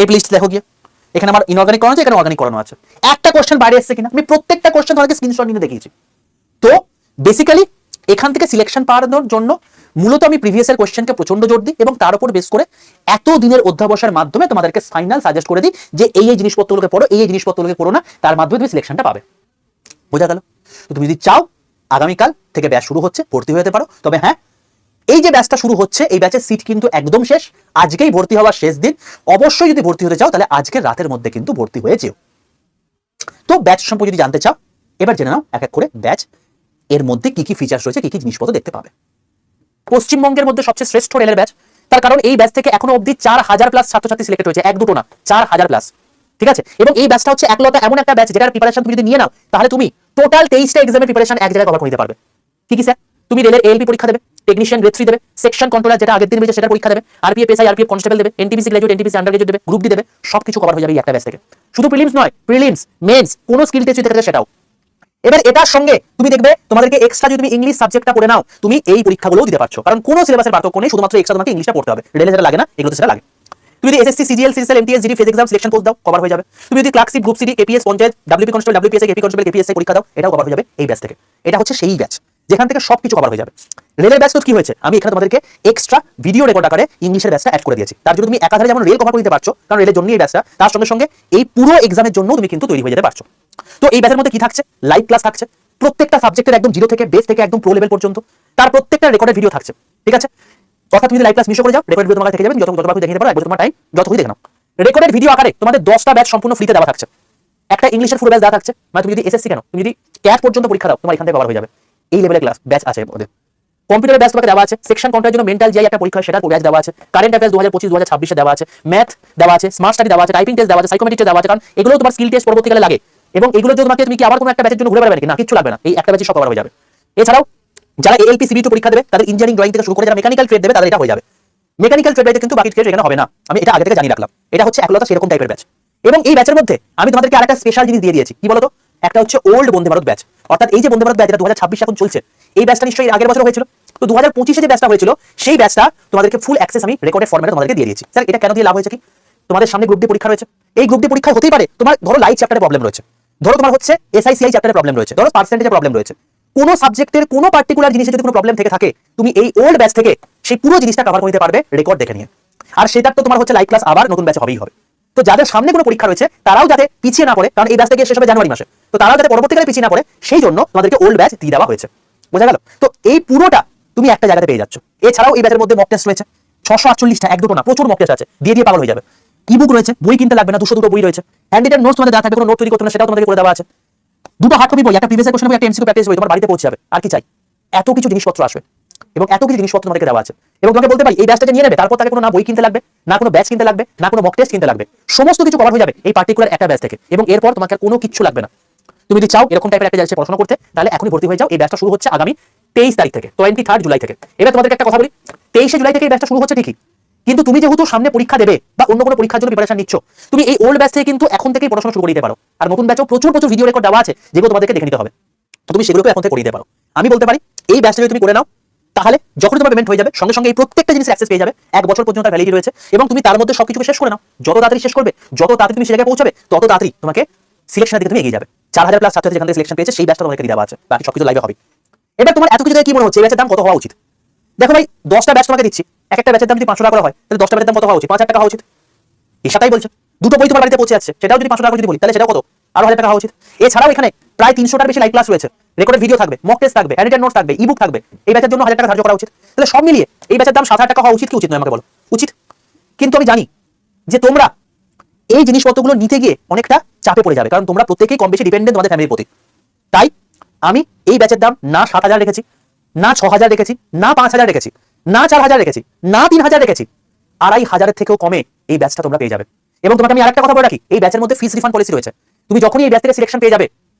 এই প্লেলিস্টে দেখো গিয়ে, এখানে আমার ইনঅর্গানিক করানো আছে, এখানে অর্গানিক করানো আছে। একটা কোশ্চেন বাইরে এসেছে কিনা আমি প্রত্যেকটা কোশ্চেন তোমাদেরকে স্ক্রিনশট নিয়ে দেখিয়েছি। তো বেসিক্যালি এখান থেকে সিলেকশন পাওয়ার জন্য মূলত আমি প্রিভিয়াসের কোশ্চেনকে প্রচন্ড জোর দিই এবং তার উপর বেস করে এত দিনের অধ্যাবসায়ের মাধ্যমে তোমাদেরকে ফাইনাল সাজেস্ট করে দিই যে এই জিনিসপত্রগুলোকে পড়ো, এই জিনিসপত্রগুলোকে পড়ো না, তার মাধ্যমে তুমি সিলেকশনটা পাবে। বোঝা গেল? তো তুমি যদি চাও আগামীকাল থেকে ব্যাচ শুরু হচ্ছে, ভর্তি হতে পারো। তবে হ্যাঁ, এই যে ব্যাচটা শুরু হচ্ছে এই ব্যাচের সিট কিন্তু একদম শেষ, আজকেই ভর্তি হওয়ার শেষ দিন। অবশ্যই যদি ভর্তি হতে চাও তাহলে আজকের রাতের মধ্যে কিন্তু ভর্তি হয়ে যেও। তো ব্যাচ সম্পর্কে যদি জানতে চাও এবার জেনে নাও এক এক করে ব্যাচ এর মধ্যে কি কি ফিচার্স রয়েছে, কি কি জিনিসপত্র দেখতে পাবে। পশ্চিমবঙ্গের মধ্যে সবচেয়ে শ্রেষ্ঠ রেলের ব্যাচ, তার কারণ এই ব্যাচ থেকে এখনো অবধি 4000+ ছাত্রছাত্রী সিলেক্টেড হয়েছে, এক দুটো না, 4000+। ঠিক আছে? এবং এই ব্যাচটা হচ্ছে একলতা এমন একটা ব্যাচ যেটার প্রিপারেশন তুমি যদি নিয়ে নাও তাহলে তুমি টোটাল 23টা এক্সামের প্রিপারেশন এক জায়গায় কভার করে নিতে পারবে। কি কি স্যার? তুমি রেলের এএলপি পরীক্ষা দেবে, টেকনিশিয়ান গ্রেড 3 দেবে, সেকশন কন্ট্রোলার যেটা আগের দিন হয়েছে সেটা পরীক্ষা দেবে, আরপিএফ এসআই, আরপিএফ কনস্টেবল দেবে, NTPC graduate, NTPC under graduate দেবে, গ্রুপ ডি দেবে, সবকিছু কভার হয়ে যাবে এই একটা ব্যাচ থেকে। শুধু প্রিলিমস নয়, প্রিলিমস, মেন্স, কোনো স্কিল টেস্ট থাকে সেটাও। এবার এটার সঙ্গে তুমি দেখবে তোমাদেরকে এক্সট্রা যদি তুমি ইংলিশ সাবজেক্টটা পড়ে নাও তুমি এই পরীক্ষাগুলোও দিতে পারছো, কারণ কোনো সিলেবাসের পার্থক্য নেই, শুধুমাত্র এক্সট্রা তোমাকে ইংলিশটা পড়তে হবে। রেলে যেটা লাগে না এগুলো সেটা লাগে। তুমি যদি SSC, CGL, CGL, MTS, GD, phase exam, selection course দাও কভার হয়ে যাবে। তুমি যদি clerkship, group CD, APS, panchayat, WP constable, WPSC, KP constable, KPSC পরীক্ষা দাও, এটাও কভার হয়ে যাবে এই ব্যাচ থেকে। এটা হচ্ছে সেই ব্যাচ যেখান থেকে সবকিছু কভার হয়ে যাবে। রেলের ব্যাচ তো কি হয়েছে, আমি এখানে তোমাদেরকে এক্সট্রা ভিডিও রেকর্ড আকারে ইংলিশের ব্যাচটা অ্যাড করে দিয়েছি। তার জন্য তুমি একাধারে যেমন রেল কভার করে দিতে পারছো, কারণ রেলের জন্য এই ব্যাচটা, তার সঙ্গে সঙ্গে এই পুরো এক্সামের জন্য তুমি কিন্তু তৈরি হয়ে যেতে পারছো। তো এই ব্যাচের মধ্যে কি থাকছে? লাইভ ক্লাস থাকছে প্রত্যেকটা সাবজেক্টের, একদম জিরো থেকে বেস থেকে একদম প্রো লেভেল পর্যন্ত, তার প্রত্যেকটা রেকর্ডের ভিডিও থাকছে। ঠিক আছে? অর্থাৎ তুমি লাইভ ক্লাস মিস করে যাও, রেকর্ড ভিডিও তোমার থেকে যাবে, যতবার দেখে নিতে পারো, এক বছর তোমার টাইম যতক্ষণ দেখে নাও। রেকর্ডের ভিডিও আকারে তোমাদের 10টা ব্যাচ সম্পূর্ণ ফ্রিতে দেওয়া থাকছে, একটা ইংলিশের ফুল ব্যাচ দেওয়া থাকছে। মানে তুমি যদি এসএসসি কেন, তুমি যদি ক্যাট পর্যন্ত পরীক্ষা দাও তোমার এখান থেকে কভার হয়ে যাবে। এই লেভেলের ক্লাস ব্যাচ আছে ওদের। কম্পিউটারের ব্যাচ তোমাকে দেওয়া আছে, সেকশন কন্ট্রোলের জন্য মেন্টাল জিআই একটা পরীক্ষা সেটা ব্যাচ দেওয়া আছে, কারেন্ট অ্যাফেয়ার্স 2025-2026 দেওয়া আছে, ম্যাথ দেওয়া আছে, স্মার্ট স্টাডি দেওয়া আছে, টাইপিং টেস্ট দেওয়া আছে, সাইকোমেট্রিক টেস্ট দেওয়া আছে, কারণ এগুলো তোমার স্কিল টেস্ট পরবর্তীকালে লাগে। এবং এগুলো যদি তোমাকে তুমি কি আবার কোনো একটা ব্যাচের জন্য ঘুরে বেড়াবে নাকি? না, কিছু লাগবে না, এই একটা ব্যাচে সব কভার হয়ে যাবে। এছাড়াও যারা এএলপি সিবি পরীক্ষা দেবে তাদের ইঞ্জিনিয়ারিং ড্রয়িং থেকে শুরু করে যারা মেকানিক্যাল ট্রেড দেবে তাদের এটা হয়ে যাবে। মেকানিক্যাল ট্রেড কিন্তু বাকি ট্রেড এখানে হবে না, আমি এটা আগে থেকে জানিয়ে রাখলাম। এটা হচ্ছে একলতা সেরকম টাইপের ব্যাচ। এবং এই ব্যাচের মধ্যে আমি তোমাদেরকে আরেকটা স্পেশাল জিনিস দিয়ে দিয়েছি, কি বলতো? একটা হচ্ছে ওল্ড বন্দে ভারত ব্যাচ, অর্থাৎ এই যে বন্দে ভারত ব্যাচ যেটা 2026 এখন চলছে, এই ব্যাচটা নিশ্চয়ই আগের বছর হয়েছিল। তো 2025-এ যে ব্যাচটা হয়েছিল সেই ব্যাচটা তোমাদেরকে ফুল অ্যাক্সেস আমি রেকর্ডেড ফরম্যাটে তোমাদেরকে দিয়ে দিয়েছি। স্যার এটা কেন দিয়ে লাভ হয়েছে কি? তোমাদের সামনে গ্রুপ ডি পরীক্ষা রয়েছে, এই গ্রুপ ডি পরীক্ষা হতেই পারে তোমার ধরো লাইট চ্যাপ্টারে প্রবলেম রয়েছে, ধরো তোমার হচ্ছে এসআইসিআই চ্যাপ্টারে প্রবলেম রয়েছে, ধরো পার্সেন্টেজে প্রবলেম রয়েছে, কোনো সাবজেক্টের কোনো পার্টিকুলার জিনিসে যদি কোনো প্রবলেম থেকে থাকে তুমি এই ওল্ড ব্যাচ থেকে সেই পুরো জিনিসটা কভার করে নিতে পারবে রেকর্ড দেখে নিয়ে। আর সেটা তো তোমার হচ্ছে লাইভ ক্লাস আবার নতুন ব্যাচে হবেই হবে। তো যাদের সামনে কোনো পরীক্ষা রয়েছে তারাও যাতে পিছিয়ে না পড়ে, কারণ এই ব্যাচটা শেষ হবে জানুয়ারি মাসে, তো তারাও যাতে পরবর্তীকালে পিছিয়ে না পড়ে সেই জন্য তোমাদেরকে ওল্ড ব্যাচ দিয়ে দেওয়া হয়েছে। বোঝা গেল? তো এই পুরোটা তুমি একটা জায়গাতে পেয়ে যাচ্ছ। এছাড়াও এই ব্যাচের মধ্যে মক টেস্ট রয়েছে 648টা, এক দুটো না, প্রচুর মক টেস্ট আছে, দিয়ে দিয়ে পাগল হয়ে যাবে। ইবুক রয়েছে, বই কিনতে লাগবে না, 202 বই রয়েছে, হ্যান্ড রিটেন নোটস তোমাদের দেওয়া থাকবে, কোনো নোট তৈরি করতে না সেটাও তোমাদেরকে করে দেওয়া আছে। দুটো হার্ড কপি বই, একটা প্রিভিয়াস কোশ্চেন বই, একটা এমসিকিউ প্র্যাকটিস বই তোমার বাড়িতে পৌঁছে যাবে। আর কি চাই? এত কিছু জিনিসপত্র আসবে এবং এত কিছু জিনিসপত্র তোমাদেরকে দেওয়া আছে। এবং তোমাকে বলতে পারি এই ব্যাচটা নিয়ে নেবে, তারপর তাকে কোনো না বই কিনতে লাগবে, না কোনো ব্যাচ কিনতে লাগবে, না কোনো মক টেস্ট কিনতে লাগবে, সমস্ত কিছু কভার হয়ে যাবে এই পার্টিকুলার একটা ব্যাচ থেকে। এবং এরপর তোমাকে আর কোনো কিছু লাগবে না। তুমি যদি চাও এরকম টাইপের একটা জায়গায় পড়াশোনা করতে তাহলে এখনই ভর্তি হয়ে যাও। এই ব্যাচটা শুরু হচ্ছে আগামী 23 তারিখ থেকে, 23 জুলাই থেকে। এবার তোমাদেরকে একটা কথা বলি, 23 জুলাই থেকে এই ব্যাচটা শুরু হচ্ছে ঠিকই, কিন্তু তুমি যেহেতু সামনে পরীক্ষা দেবে বা অন্য কোনো পরীক্ষার জন্য প্রিপারেশন নিচ্ছ, তুমি এই ওল্ড ব্যাচ থেকে কিন্তু এখন থেকেই পড়াশোনা শুরু করে দিতে পারো। আর নতুন ব্যাচও প্রচুর প্রচুর ভিডিও রেকর্ড দেওয়া আছে যেগুলো তোমাদেরকে দেখে নিতে হবে, তো তুমি সেগুলোকে এখন থেকে করে দিতে পারো। আমি বলতে পারি এই ব্যাচটা যদি তুমি করে নাও তাহলে যখন তোমার পেমেন্ট হয়ে যাবে সঙ্গে সঙ্গে এই প্রত্যেকটা জিনিস অ্যাক্সেস পেয়ে যাবে, 1 বছর পর্যন্ত তার ভ্যালিডিটি রয়েছে। এবং তুমি তার মধ্যে সবকিছুকে শেষ করে নাও, যত তাড়াতাড়ি শেষ করবে, যত তাড়াতাড়ি তুমি সে জায়গায় পৌঁছাবে, তত তাড়াতাড়ি তোমাকে সিলেকশনের দিকে তুমি এগিয়ে যাবে। 4000+ ছাত্রছাত্রী যেখান থেকে সিলেকশন পেয়েছে সেই ব্যাচটা তোমাকে দিয়ে দেওয়া আছে, বাকি সবকিছু লাইভে হবে। এবার তোমার এত কিছু কি মনে হচ্ছে এই ব্যাচের দাম কত হওয়া উচিত? দেখো ভাই, 10টা ব্যাচ তোমাকে দিচ্ছি, এক একটা ব্যাচের দাম যদি 500 টাকা করে হয় তাহলে 10টা ব্যাচের দাম কত হওয়া উচিত? 5000 টাকা হওয়া উচিত। এই সাথেই বলছে দুটো বই তোমার বাড়িতে পৌঁছে যাচ্ছে, সেটাও যদি 500 টাকা যদি বলি তাহলে সেটাও কত? আরো 1000 টাকা হওয়া উচিত। এছাড়াও এখানে প্রায় 300টার বেশি লাইভ ক্লাস রয়েছে, রেকর্ডেড ভিডিও থাকবে, মক টেস্ট থাকবে, হ্যান্ড রিটেন নোটস থাকবে, ইবুক থাকবে। এই ব্যাচের জন্য 1000 টাকা ধার্য করা উচিত। তাহলে সব মিলিয়ে এই ব্যাচের দাম 7000 টাকা হওয়া উচিত কি উচিত নয়? আমাকে বলো। উচিত। কিন্তু আমি জানি যে তোমরা এই জিনিসপত্রগুলো নিতে গিয়ে অনেকটা চাপে পড়ে যাবে, কারণ তোমরা প্রত্যেকেই কম বেশি ডিপেন্ডেন্ট তোমাদের ফ্যামিলির প্রতি। তাই আমি এই ব্যাচের দাম না 7000 রেখেছি, না 6000 রেখেছি, না 5000 রেখেছি, না 4000 রেখেছি, না 3000 রেখেছি, 2500-এর থেকেও কমে এই ব্যাচটা তোমরা পেয়ে যাবে। এবং তোমাকে আমি আরেকটা কথা বলে রাখি, এই ব্যাচের মধ্যে ফিস রিফান্ড পলিসি রয়েছে। তুমি যখনই এই ব্যাচ থেকে সিলেকশন পেয়ে যাবে,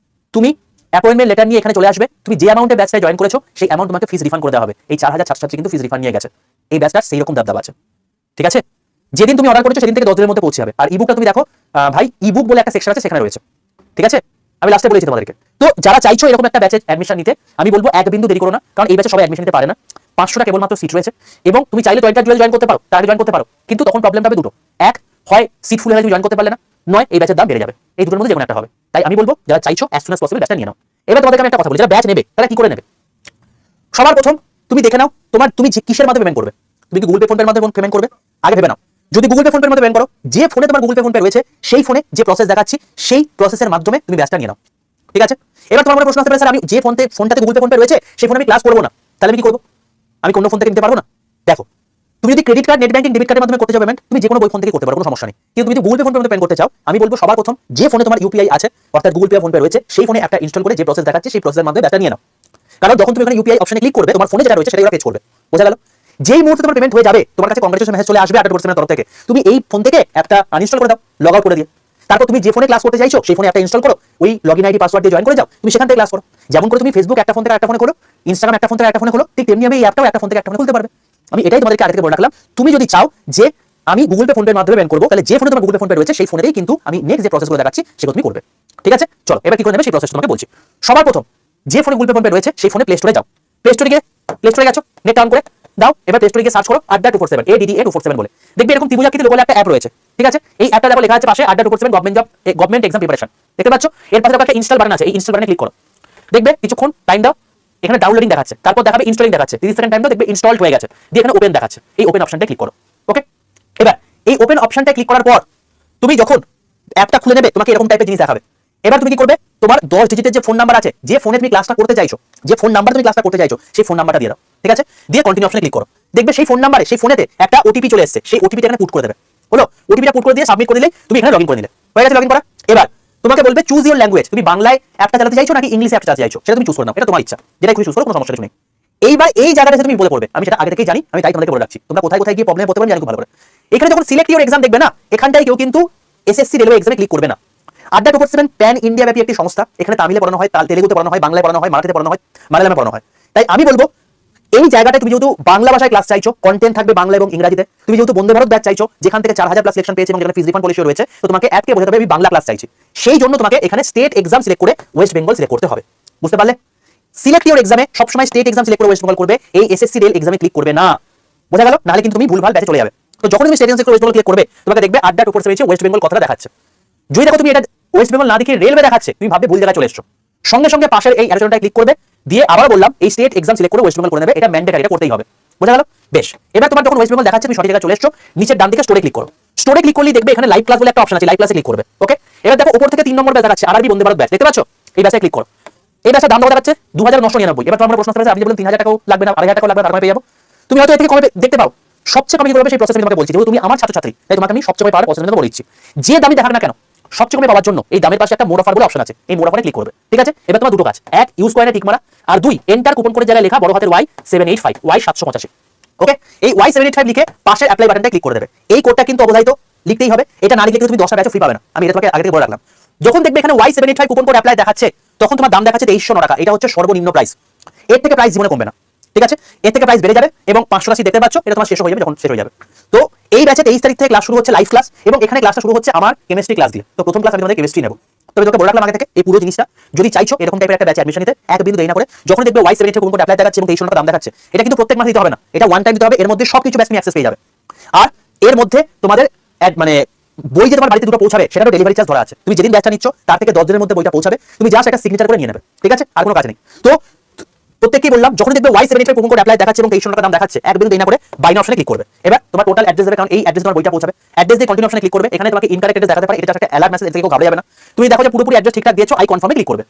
তুমি অ্যাপয়েন্টমেন্ট লেটার নিয়ে এখানে চলে আসবে, তুমি যে অ্যামাউন্টে ব্যাচটায় জয়েন করেছো সেই অ্যামাউন্ট তোমাকে ফিস রিফান্ড করে দেওয়া হবে। এই 4000 ছাত্রছাত্রী কিন্তু ফিস রিফান্ড নিয়ে গেছে, এই ব্যাচটার সেই রকম দাবদাবা আছে। ঠিক আছে? যেদিন তুমি অর্ডার করেছো সেদিন থেকে 10 দিনের মধ্যে পৌঁছে যাবে। আর ইবুকটা তুমি দেখো ভাই, ইবুক বলে একটা সেকশন আছে সেখানে রয়েছে। ঠিক আছে? আমি লাস্টে বলেছি তোমাদেরকে। তো যারা চাইছো এরকম একটা ব্যাচে অ্যাডমিশন নিতে, আমি বলবো এক বিন্দু দেরি করো না, কারণ এই ব্যাচে সবাই অ্যাডমিশন নিতে পারে না। 500টা কেবলমাত্র সিট রয়েছে এবং তুমি চাইলে 12টা জয়েন করতে পারো, তার আগে জয়েন করতে পারো, কিন্তু তখন প্রবলেম হবে দুটো। এক, হয় সিট ফুল হয়ে তুমি জয়েন করতে পারলে না, নয় এই ব্যাচের দাম বেড়ে যাবে। এই দুটোর মধ্যে যেকোনো একটা হবে। তাই আমি বলবো যারা চাইছো অ্যাজ সুন অ্যাজ পসিবল ব্যাচটা নিয়ে নাও। এবার তোমাদেরকে আমি একটা কথা বলি, যারা ব্যাচ নেবে তারা কি করে নেবে? সবার প্রথম তুমি দেখে নাও তুমি যে কিসের মাধ্যমে পেমেন্ট করবে। তুমি কি গুগল পে ফোন পের মাধ্যমে পেমেন্ট করবে? আগে ভেবে নাও। যদি গুগল পে ফোন পের মাধ্যমে পেমেন্ট করো, যে ফোনে তোমার গুগল পে ফোন পে রয়েছে সেই ফোনে যে প্রসেস দেখাচ্ছি সেই প্রসেসের মাধ্যমে তুমি ব্যাচটা নিয়ে নাও। ঠিক আছে? এবার তোমার মনে প্রশ্ন আসতে পারে, স্যার আমি যে ফোনটাতে গুগল পে ফোন পে রয়েছে সেই ফোনে আমি ক্লাস করবো না, তাহলে আমি কি করবো? আমি কোনো ফোন থেকে নিতে পারবো না? দেখো, তুমি যদি credit card, net banking, debit কার্ডের মাধ্যমে করতে চাও পেমেন্ট, তুমি যে কোনো ফোন থেকে করতে পারো, কোনো সমস্যা নেই। কিন্তু তুমি যদি Google pay phone pay payment করতে চাও, আমি বলবো সবার প্রথম যে ফোনে তোমার ইউপিআই আছে অর্থাৎ গুগল পে ফোন পে রয়েছে সেই ফোনে একটা ইনস্টল করে যে প্রসেস দেখাচ্ছে সেই প্রসেসের মাধ্যমে ব্যাচটা নিয়ে নাও। কারণ যখন তুমি এখানে ইউপিআই অপশনে ক্লিক করবে, তোমার ফোনে যেটা রয়েছে সেটা ওরা পেজ করবে। বোঝা গেল? যেই মুহূর্তে তোমার পেমেন্ট হয়ে যাবে, তোমার কাছে কংগ্রেচুলেশন মেসেজ চলে আসবে আড্ডা তরফ থেকে। তুমি এই ফোন থেকে অ্যাপটা আনইনস্টল করে দাও, লগ আউট করে দিয়ে। তারপর তুমি যে ফোনে ক্লাস করতে চাইছো সেই ফোনে একটা ইনস্টল করো, ওই লগইন আইডি পাসওয়ার্ড দিয়ে জয়েন করে যাও, তুমি সেখান থেকে ক্লাস করো। যেমন করে তুমি ফেসবুক একটা ফোন থেকে একটা ফোনে খোলো, ইনস্টাগ্রাম একটা ফোন থেকে একটা ফোনে খোলো, ঠিক তেমনি আমি এই অ্যাপটাও একটা ফোন থেকে একটা ফোনে খুলতে পারবে। আমি এটাই তোমাদেরকে আগে থেকে বলে রাখলাম। তুমি যদি চাও যে আমি গুগল পে ফোন পের মাধ্যমে পেমেন্ট করবো, তাহলে যে ফোনে তোমার গুগল পে ফোন পে রয়েছে সেই ফোনেই কিন্তু আমি নেক্সট যে প্রসেসগুলো দেখাচ্ছি সেগুলো তুমি করবে। ঠিক আছে? চলো এবার কি করে নেবে সেই প্রসেস তোমাকে বলছি। সবার প্রথম যে ফোনে গুগল পে ফোন পে রয়েছে সেই ফোনে প্লে স্টোরে যাও। প্লে স্টোরে গেছো, নেট অন করে দাও। এবার প্লে স্টোরে গিয়ে সার্চ করো আড্ডা 247 ADDA 247 বলে। দেখবে এরকম ত্রিভুজাকৃতি লোগো একটা অ্যাপ রয়েছে। ঠিক আছে? এই অ্যাপটা দেখো লেখা আছে পাশে আড্ডা 247 গভর্নমেন্ট এক্সাম প্রিপারেশন। দেখতে পাচ্ছ? এর পাশে একটা ইনস্টল বাটন আছে, এই ইনস্টল বাটনে ক্লিক করো। দেখবে কিছুক্ষণ টাইম দাও, এখানে ডাউনলোডিং দেখাচ্ছে, তারপর দেখাবে ইনস্টলিং দেখাচ্ছে, 30 সেকেন্ড টাইম দাও, দেখবে ইনস্টলড হয়ে গেছে, দিয়ে এখানে ওপেন দেখাচ্ছে। এই ওপেন অপশনটা ক্লিক করো। ওকে? এবার এই ওপেন অপশনটা ক্লিক করার পর তুমি যখন অ্যাপটা খুলে নেবে তোমাকে এরকম টাইপের জিনিস দেখাবে। এবার তুমি কি করবে? তোমার 10 ডিজিটের যে ফোন নাম্বার আছে, যে ফোনে তুমি ক্লাসটা করতে চাইছো, যে ফোন নাম্বার তুমি ক্লাসটা করতে চাইছো সেই ফোন নাম্বারটা দিয়ে দাও। ঠিক আছে? দিয়ে কন্টিনিউ অপশনে ক্লিক করো। দেখবে সেই ফোন নাম্বারে, সেই ফোনেতে একটা ওটিপি চলে এসেছে, সেই ওটিপিটা এখানে পুট করে দেবে। হলো? ওটিপিটা পুট করে দিয়ে সাবমিট করে দিলে তুমি এখানে লগইন করে নিলে। হয়ে গেছে লগইন করা। এবার তোমাকে বলবে চুজ ইওর ল্যাঙ্গুয়েজ, তুমি বাংলায় অ্যাপটা চালাতে চাইছো নাকি ইংলিশে অ্যাপটা চালাতে চাইছো, সেটা তুমি চুজ করে নাও। এটা তোমার ইচ্ছা, যেটা খুশি চুজ করো, কোনো সমস্যা কিছু নেই। এইবার এই জায়গাটাতে তুমি বলে পড়বে, আমি সেটা আগে থেকেই জানি, আমি তাই তোমাদেরকে বলে রাখছি। তোমরা কোথায় কোথায় গিয়ে প্রবলেমে পড়তে পারো জানি খুব ভালো করে। এখানে যখন সিলেক্ট ইওর এক্সাম দেখবে না, এখানটায় কেউ কিন্তু এসএসসি রেলওয়ে এক্সামে ক্লিক করবে না। আড্ডা 247 প্যান ইন্ডিয়া ব্যাপী একটি সংস্থা। এখানে তামিলে পড়ানো হয়, তেলেগুতে পড়ানো হয়, বাংলায় পড়ানো হয়, মারাঠিতে পড়ানো হয়, মালায়ালামে পড়ানো হয়। তাই আমি বলবো এই জায়গাটায় তুমি যেহেতু বাংলা ভাষায় ক্লাস চাইছো, কন্টেন্ট থাকবে বাংলা এবং ইংরেজিতে, তুমি যেহেতু বন্দে ভারত ব্যাচ চাইছো যেখান থেকে 4000 প্লাস সিলেকশন পেয়েছে এবং যেখানে ফিজ রিফান্ড পলিসি রয়েছে, তো তোমাকে অ্যাপকে বোঝাতে হবে আমি বাংলা ক্লাস চাইছি। সেই জন্য তোমাকে এখানে স্টেট এক্সাম সিলেক্ট করে ওয়েস্ট বেঙ্গল সিলেক্ট করতে হবে। বুঝতে পারলে? সিলেক্ট ইওর এক্সামে সবসময় স্টেট এক্সাম সিলেক্ট করে ওয়েস্ট বেঙ্গল করবে, এই এসএসসি রেল এক্সামে ক্লিক করবে না। বোঝা গেল? নাহলে কিন্তু তুমি ভুলভাল ব্যাচে চলে যাবে। তো যখন তুমি state exam West Bengal click করবে, তোমাকে দেখবে আড্ডা 247 ওয়েস্ট বেঙ্গল কথাটা দেখাচ্ছে। যদি দেখো তুমি এটা ওয়েস্ট বেঙ্গল না দেখে রেলওয়ে দেখাচ্ছে, তুমি ভাববে ভুল জায়গায় চলে এসছো। সঙ্গে সঙ্গে পাশের এই অ্যারোটায় ক্লিক করবে, দিয়ে আবার বললাম এই স্টেট এক্সাম সিলেক্ট করে ওয়েস্ট বেঙ্গল করে নেবে। এটা ম্যান্ডেটরি, এটা করতেই হবে। বোঝা গেল? বেশ, এবার তোমার যখন ওয়েস্ট বেঙ্গল দেখাচ্ছে তুমি সঠিক জায়গায় চলে এসছো, নিচের ডান দিকে স্টোরে ক্লিক করো। স্টোরে ক্লিক করলেই দেখবে এখানে লাইভ ক্লাস বলে একটা অপশন আছে, লাইভ ক্লাসে ক্লিক করবে। ওকে? এবার দেখো উপর থেকে 3 নম্বর ব্যাচ দেখাচ্ছে, আরবি বন্দে ভারত ব্যাচ। দেখতে পাচ্ছ? এই ব্যাচে ক্লিক করো। এই ব্যাচের দাম দেখাচ্ছে 2999। এবার তোমার প্রশ্ন আসতে পারে আপনি বলেন 3000 টাকাও লাগবে না, 2500 টাকাও লাগবে না, তারপরে পেয়ে যাবো। তুমি হয়তো এর থেকে কমে দেখতে পাও। সবচেয়ে কমে করবে সেই প্রসেস আমি তোমাকে বলছি, যেহেতু তুমি আমার ছাত্রছাত্রী তাই তোমাকে আমি সবচেয়ে কমে পাওয়ার প্রসেস বলে দিচ্ছি। যে দামি দেখাবে না কেন, সবচেয়ে কমে পাওয়ার জন্য এই দামের পাশে একটা মোড অফার বলে অপশন আছে, এই মোড অফারে ক্লিক করবে। ঠিক আছে? এবার তোমার দুটো কাজ, এক ইউজ কয়েনে টিক মারা, আর দুই এন্টার কুপন কোডের জায়গায় লেখা বড় হাতের Y785 Y785। ওকে? এই Y785 লিখে পাশের অ্যাপ্লাই বাটনটা ক্লিক করে দেবে। এই কোডটা কিন্তু অবধারিত লিখতেই হবে, এটা না লিখলে তুমি 10টা ব্যাচ ফ্রি পাবে না। আমি এটা তোমাকে আগে থেকে বলে রাখলাম। যখন দেখবে এখানে Y785 কুপন কোড অ্যাপ্লাই দেখাচ্ছে, তখন তোমার দাম দেখাচ্ছে 2309 টাকা। এটা হচ্ছে সর্বনিম্ন প্রাইস, এর থেকে প্রাইস জীবনে কমবে না। ঠিক আছে? এর থেকে প্রাইস বেড়ে যাবে এবং 580 দেখতে পাচ্ছ, এটা তোমার শেষ হয়ে যাবে যখন শেষ হয়ে যাবে। তো এই ব্যাচে 23 তারিখ থেকে ক্লাস শুরু হচ্ছে লাইভ ক্লাস, এবং এখানে ক্লাসটা শুরু হচ্ছে আমার কেমিস্ট্রি ক্লাস দিয়ে। তো প্রথম ক্লাস আমি তোমাদের কেমিস্ট্রি নেব। তবে তোকে বলে রাখলাম আগে থেকে এই পুরো জিনিসটা যদি চাইছো এরকম টাইপের একটা ব্যাচে অ্যাডমিশন নিতে, এক বিন্দু দেরি না করে যখন দেখবে Y785 কোন কোড অ্যাপ্লাই দেখাচ্ছে এবং 2300 টাকা দাম দেখাচ্ছে, এটা কিন্তু প্রত্যেক মাসে দিতে হবে না, এটা ওয়ান টাইম দিতে হবে। এর মধ্যে সবকিছু ব্যাচ তুমি অ্যাক্সেস পেয়ে যাবে। আর এর মধ্যে তোমাদের মানে বই যে তোমার বাড়িতে দুটো পৌঁছাবে সেটারও ডেলিভারি চার্জ ধরা আছে। তুমি যেদিন ব্যাচটা নিচ্ছ তার থেকে 10 দিনের মধ্যে বইটা পৌঁছাবে, তুমি জাস্ট একটা সিগনেচার করে নিয়ে নেবে। ঠিক আছে? আর কোনো কাজ নেই। তো প্রত্যেককেই বললাম যখন দেখবে Y785 কুপন কোড অ্যাপ্লাই দেখাচ্ছে এবং 2300 টাকা দাম দেখাচ্ছে, এক বিন্দু দেরি না করে বাই নাও অপশনে ক্লিক করবে। এবার তোমার টোটাল অ্যাড্রেস দেবে, কারণ এই অ্যাড্রেস তোমার বইটা পৌঁছাবে। অ্যাড্রেস দিয়ে কন্টিনিউ অপশনে ক্লিক করবে। এখানে তোমাকে ইনকারেক্ট অ্যাড্রেস দেখাতে পারে, এটা একটা অ্যালার্ট মেসেজ, এর থেকে ঘাবড়ে যাবে না। তুমি দেখো যে পুরোপুরি অ্যাড্রেস ঠিকঠাক দিয়েছো, আই কনফার্মে ক্লিক করবে।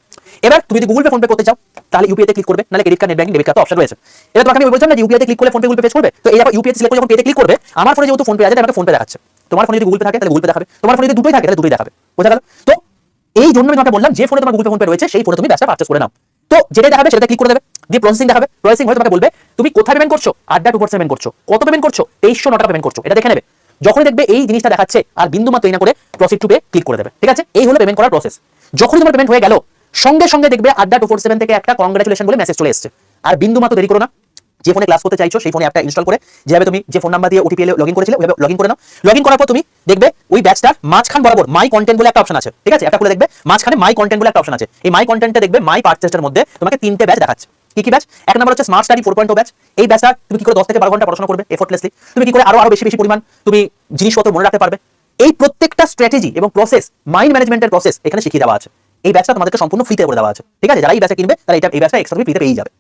এবার তুমি যদি গুগল পে ফোন পে করতে চাও তাহলে ইউপিআই তে ক্লিক করবে, নালে credit card, net banking, debit card option রয়েছে। এটা তোমাকে আমি বলছিলাম না যে ইউপিআই তে ক্লিক করলে phone pay Google pay page করবে। তো এই দেখো ইউপিআই সিলেক্ট করে যখন পেতে ক্লিক করবে, আমার ফোনে যেহেতু ফোন পে আছে তাই আমাকে ফোন পে দেখাচ্ছে। তোমার ফোনে যদি গুগল পে থাকে তাহলে গুগল পে দেখাবে, তোমার ফোনে যদি দুটোই থাকে তাহলে দুটোই দেখাবে। বোঝা গেল? তো এই জন্য আমি তোমাকে বললাম যে ফোনে তোমার গুগল পে ফোন পে রয়েছে সেই ফোনে তুমি ব্যাচটা পারচেজ করে নাও। তো যেটাই দেখাবে সেটাতে ক্লিক করে দেবে, দিয়ে প্রসেসিং দেখাবে। প্রসেসিং হয়ে তোমাকে বলবে তুমি কোথায় পেমেন্ট করছো, আড্ডা 247 পেমেন্ট করছো, কত পেমেন্ট করছো, 2309 টাকা পেমেন্ট করছো, এটা দেখে নেবে। যখনই দেখবে এই জিনিসটা দেখাচ্ছে আর বিন্দু মাত্র না করে প্রসিড টু পে ক্লিক করে দেবে। ঠিক আছে? এই হলো পেমেন্ট করার প্রসেস। যখনই তোমার পেমেন্ট হয়ে গেল সঙ্গে সঙ্গে দেখবে আড্ডা 247 থেকে একটা কংগ্রাচুলেশন বলে মেসেজ চলে এসেছে। আর বিন্দু মাত্র দেরি করো না, যে ফোনে ক্লাস করতে চাইছো সেই ফোনে অ্যাপটা ইনস্টল করে যেভাবে তুমি যে ফোন নাম্বার দিয়ে ওটিপি এলে লগইন করেছিলে ওইভাবে লগইন করে নাও। লগইন করার পর তুমি দেখবে ওই ব্যাচটার মাঝখান বরাবর মাই কন্টেন্ট বলে একটা অপশন আছে। ঠিক আছে? এটা খুলে দেখবে মাঝখানে মাই কন্টেন্ট বলে একটা অপশন আছে। এই মাই কন্টেন্টে দেখবে মাই পারচেজটার মধ্যে তোমাকে 3টে ব্যাচ দেখাচ্ছে। কি কি ব্যাচ? এক নাম্বার হচ্ছে স্মার্ট স্টাডি 4.0 ব্যাচ। এই ব্যাচটা তুমি কি করে 10 থেকে 12 ঘন্টা পড়াশোনা করবে এফর্টলেসলি, তুমি কি করে আরো বেশি পরিমাণ তুমি জিনিসপত্র মনে রাখতে পারবে, এই প্রত্যেকটা স্ট্র্যাটেজি এবং প্রসেস, মাইন্ড ম্যানেজমেন্টের প্রসেস এখানে শিখিয়ে দেওয়া আছে। এই ব্যাচটা তোমাদেরকে সম্পূর্ণ ফ্রিতে করে দেওয়া আছে। ঠিক আছে? যারা এই ব্যাচে কিনবে তারা এই ব্যাচটা এক্সট্রা ফ্রিতে পেয়ে যাবে।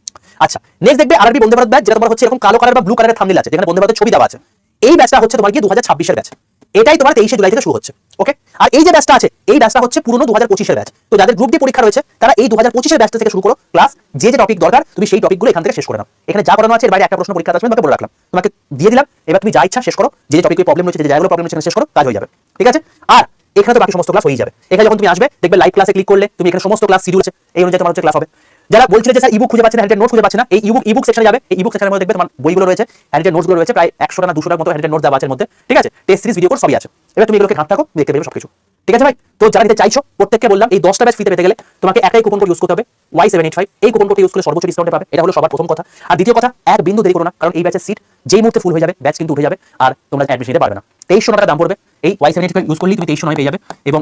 আচ্ছা, নেক্সট দেখবে আরআরবি বন্দে ভারত ব্যাচ, যেটা তোমার হচ্ছে এরকম কালো কালার বা ব্লু কালারের থাম্বনেল আছে, যেখানে বন্দে ভারতের ছবি দেওয়া আছে। এই ব্যাচটা হচ্ছে তোমার কি 2026 এর ব্যাচ। এটাই তোমার 23 জুলাই থেকে শুরু হচ্ছে। ওকে, আর এই যে ব্যাচটা আছে, এই ব্যাচটা হচ্ছে পুরনো 2025 এর ব্যাচ। তো যাদের গ্রুপ ডি পরীক্ষা রয়েছে তারা এই 2025 এর ব্যাচটা থেকে শুরু করো ক্লাস। যে যে টপিক দরকার তুমি সেই টপিকগুলো এখান থেকে শেষ করে নাও। এখানে যা করানো আছে এর বাইরে একটা প্রশ্ন পরীক্ষা আসবে, তোমাকে বলে রাখলাম, তোমাকে দিয়ে দিলাম। এবার তুমি যা ইচ্ছা শেষ করো, যে টপিকে প্রবলেম হচ্ছে, যে জায়গাগুলো প্রবলেম হচ্ছে শেষ করো, কাজ হয়ে যাবে। ঠিক আছে? আর এখানে তো বাকি সমস্ত ক্লাস হয়ে যাবে। এখানে যখন তুমি আসবে দেখবে লাইভ ক্লাসে ক্লিক করলে তুমি এখানে সমস্ত ক্লাস শিডিউল আছে, এই অনুযায়ী তোমার হচ্ছে ক্লাস হবে। যারা বলছিলে যে স্যার ইবুক খুঁজে পাচ্ছে না, হ্যান্ডেড নোটস খুঁজে পাচ্ছে না, এই ইবুক সেকশনে যাবে। এই ইবুক সেকশনের মধ্যে দেখবে তোমার বইগুলো রয়েছে, হ্যান্ডেড নোটসগুলো রয়েছে, প্রায় 100টা না 200টার মতো হ্যান্ডেড নোটস দেওয়া আছে এর মধ্যে। ঠিক আছে? টেস্ট সিরিজ, ভিডিও কোর্স সবই আছে। এবার তুমি এগুলোকে ঘাঁটতে থাকো, দেখতে পেবে সবকিছু। ঠিক আছে ভাই? তো যারা নিতে চাইছো প্রত্যেককে বললাম, এই 10টা ব্যাচ ফ্রিতে পেতে গেলে তোমাকে একটাই কুপন কোড ইউজ করতে হবে, Y785। এই কুপন কোড ইউজ করে সর্বোচ্চ ডিসকাউন্টে পাবে। এটা হলো সবার প্রথম কথা। আর দ্বিতীয় কথা, এক বিন্দু দেরি করো না, কারণ এই ব্যাচের সিট যেই মুহূর্তে ফুল হয়ে যাবে, ব্যাচ কিন্তু উঠে যাবে, আর তোমরা অ্যাডমিশন নিতে পারবে না। 2300 টাকা দাম পড়বে। এই Y785 ইউজ করলেই তুমি 2300 পেয়ে যাবে, এবং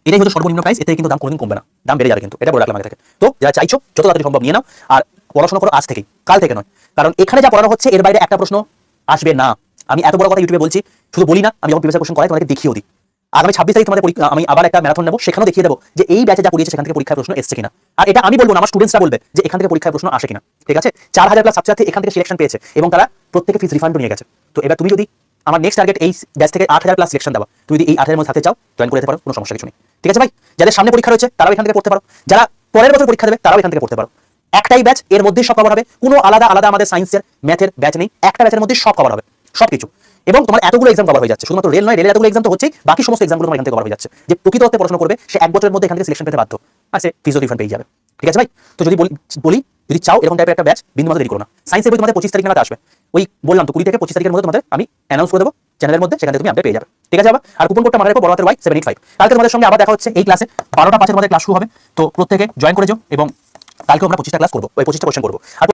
এটাই হচ্ছে সর্বনিম্ন প্রাইস। এতে কিন্তু দাম কোনোদিন কমবে না, দাম বেড়ে যাবে কিন্তু, এটা বলে রাখলাম আগে থেকে। তো যারা চাইছো যত তাড়াতাড়ি সম্ভব নিয়ে নাও, আর পড়াশোনা করো আজ থেকেই, কাল থেকে নয়। কারণ এখানে যা পড়ানো হচ্ছে এর বাইরে একটা প্রশ্ন আসবে না। আমি এত বড় কথা ইউটিউবে বলছি, শুধু বলি না, আমি যখন প্রিভিয়াস কোশ্চেন করাই তোমাদেরকে দেখিয়েও দিই। আগামী 26 তারিখ তোমাদের পরীক্ষা, আমি আবার একটা ম্যারাথন নেবো, সেখানেও দেখিয়ে দেবো যে এই ব্যাচে যা পড়িয়েছে সেখান থেকে পরীক্ষার প্রশ্ন এসছে কিনা। আর এটা আমি বলবো না, আমার স্টুডেন্টসরা বলবে যে এখান থেকে পরীক্ষার প্রশ্ন আসে কিনা। ঠিক আছে? 4000 প্লাস ছাত্রছাত্রী এখান থেকে সিলেকশন পেয়েছে, এবং তারা প্রত্যেকে ফিস রিফান্ড নিয়ে গেছে। তো এবার তুমি যদি, আমার নেক্সট টার্গেট এই ব্যাচ থেকে 8000 প্লাস সিলেকশন দেওয়া, তুমি যদি এই 8000 এর মধ্যে থাকতে চাও, জয়েন করে যেতে পারো, কোনো সমস্যা কিছু নেই। ঠিক আছে ভাই? যাদের সামনে পরীক্ষা রয়েছে তারাও এখান থেকে পড়তে পারো, যারা পরের বছর পরীক্ষা দেবে তারাও এখান থেকে পড়তে পারো। একটাই ব্যাচ, এর মধ্যেই সব কভার হবে। কোনো আলাদা আলাদা আমাদের সায়েন্সের ম্যাথের ব্যাচ নেই, একটা ব্যাচের মধ্যে সব কভার হবে, সবকিছু। এবং তোমার এতগুলো এক্সাম কভার হয়ে যাচ্ছে, শুধুমাত্র রেল নয়, রেলের এতগুলো এক্সাম তো হচ্ছেই, বাকি সমস্ত এক্সামগুলো তোমার এখান থেকে কভার হয়ে যাচ্ছে। যে প্রকৃত অর্থে পড়াশোনা করবে সে এক বছরের মধ্যে এখান থেকে সিলেকশন পেতে বাধ্য, আর সে ফিজও রিফান্ড পেয়ে যাবে। ঠিক আছে ভাই? তো যদি বলি যদি চাও এরকম টাইপের একটা ব্যাচ, বিন্দুমাত্র দেরি করো না। সায়েন্সের বই তোমাদের 25 তারিখ নাগাদ আসবে। ওই বললাম তো 20 থেকে 25 তারিখের মধ্যে তোমাদের আমি অ্যানাউন্স করে দেবো চ্যানেলের মধ্যে, সেখানে তুমি আপডেট পেয়ে যাবে। ঠিক আছে? আর কুপন কোডটা মাথায় রাখো, বড় হাতের Y785। কালকে তোমাদের সঙ্গে আবার দেখা হচ্ছে এই ক্লাসে। 12টা 5 তোমাদের ক্লাস শুরু হবে। তো প্রত্যেকে জয়েন করে যাও, এবং কালকে আমরা 25টা ক্লাস করবো, ওই 25টা কোশ্চেন করবো। আর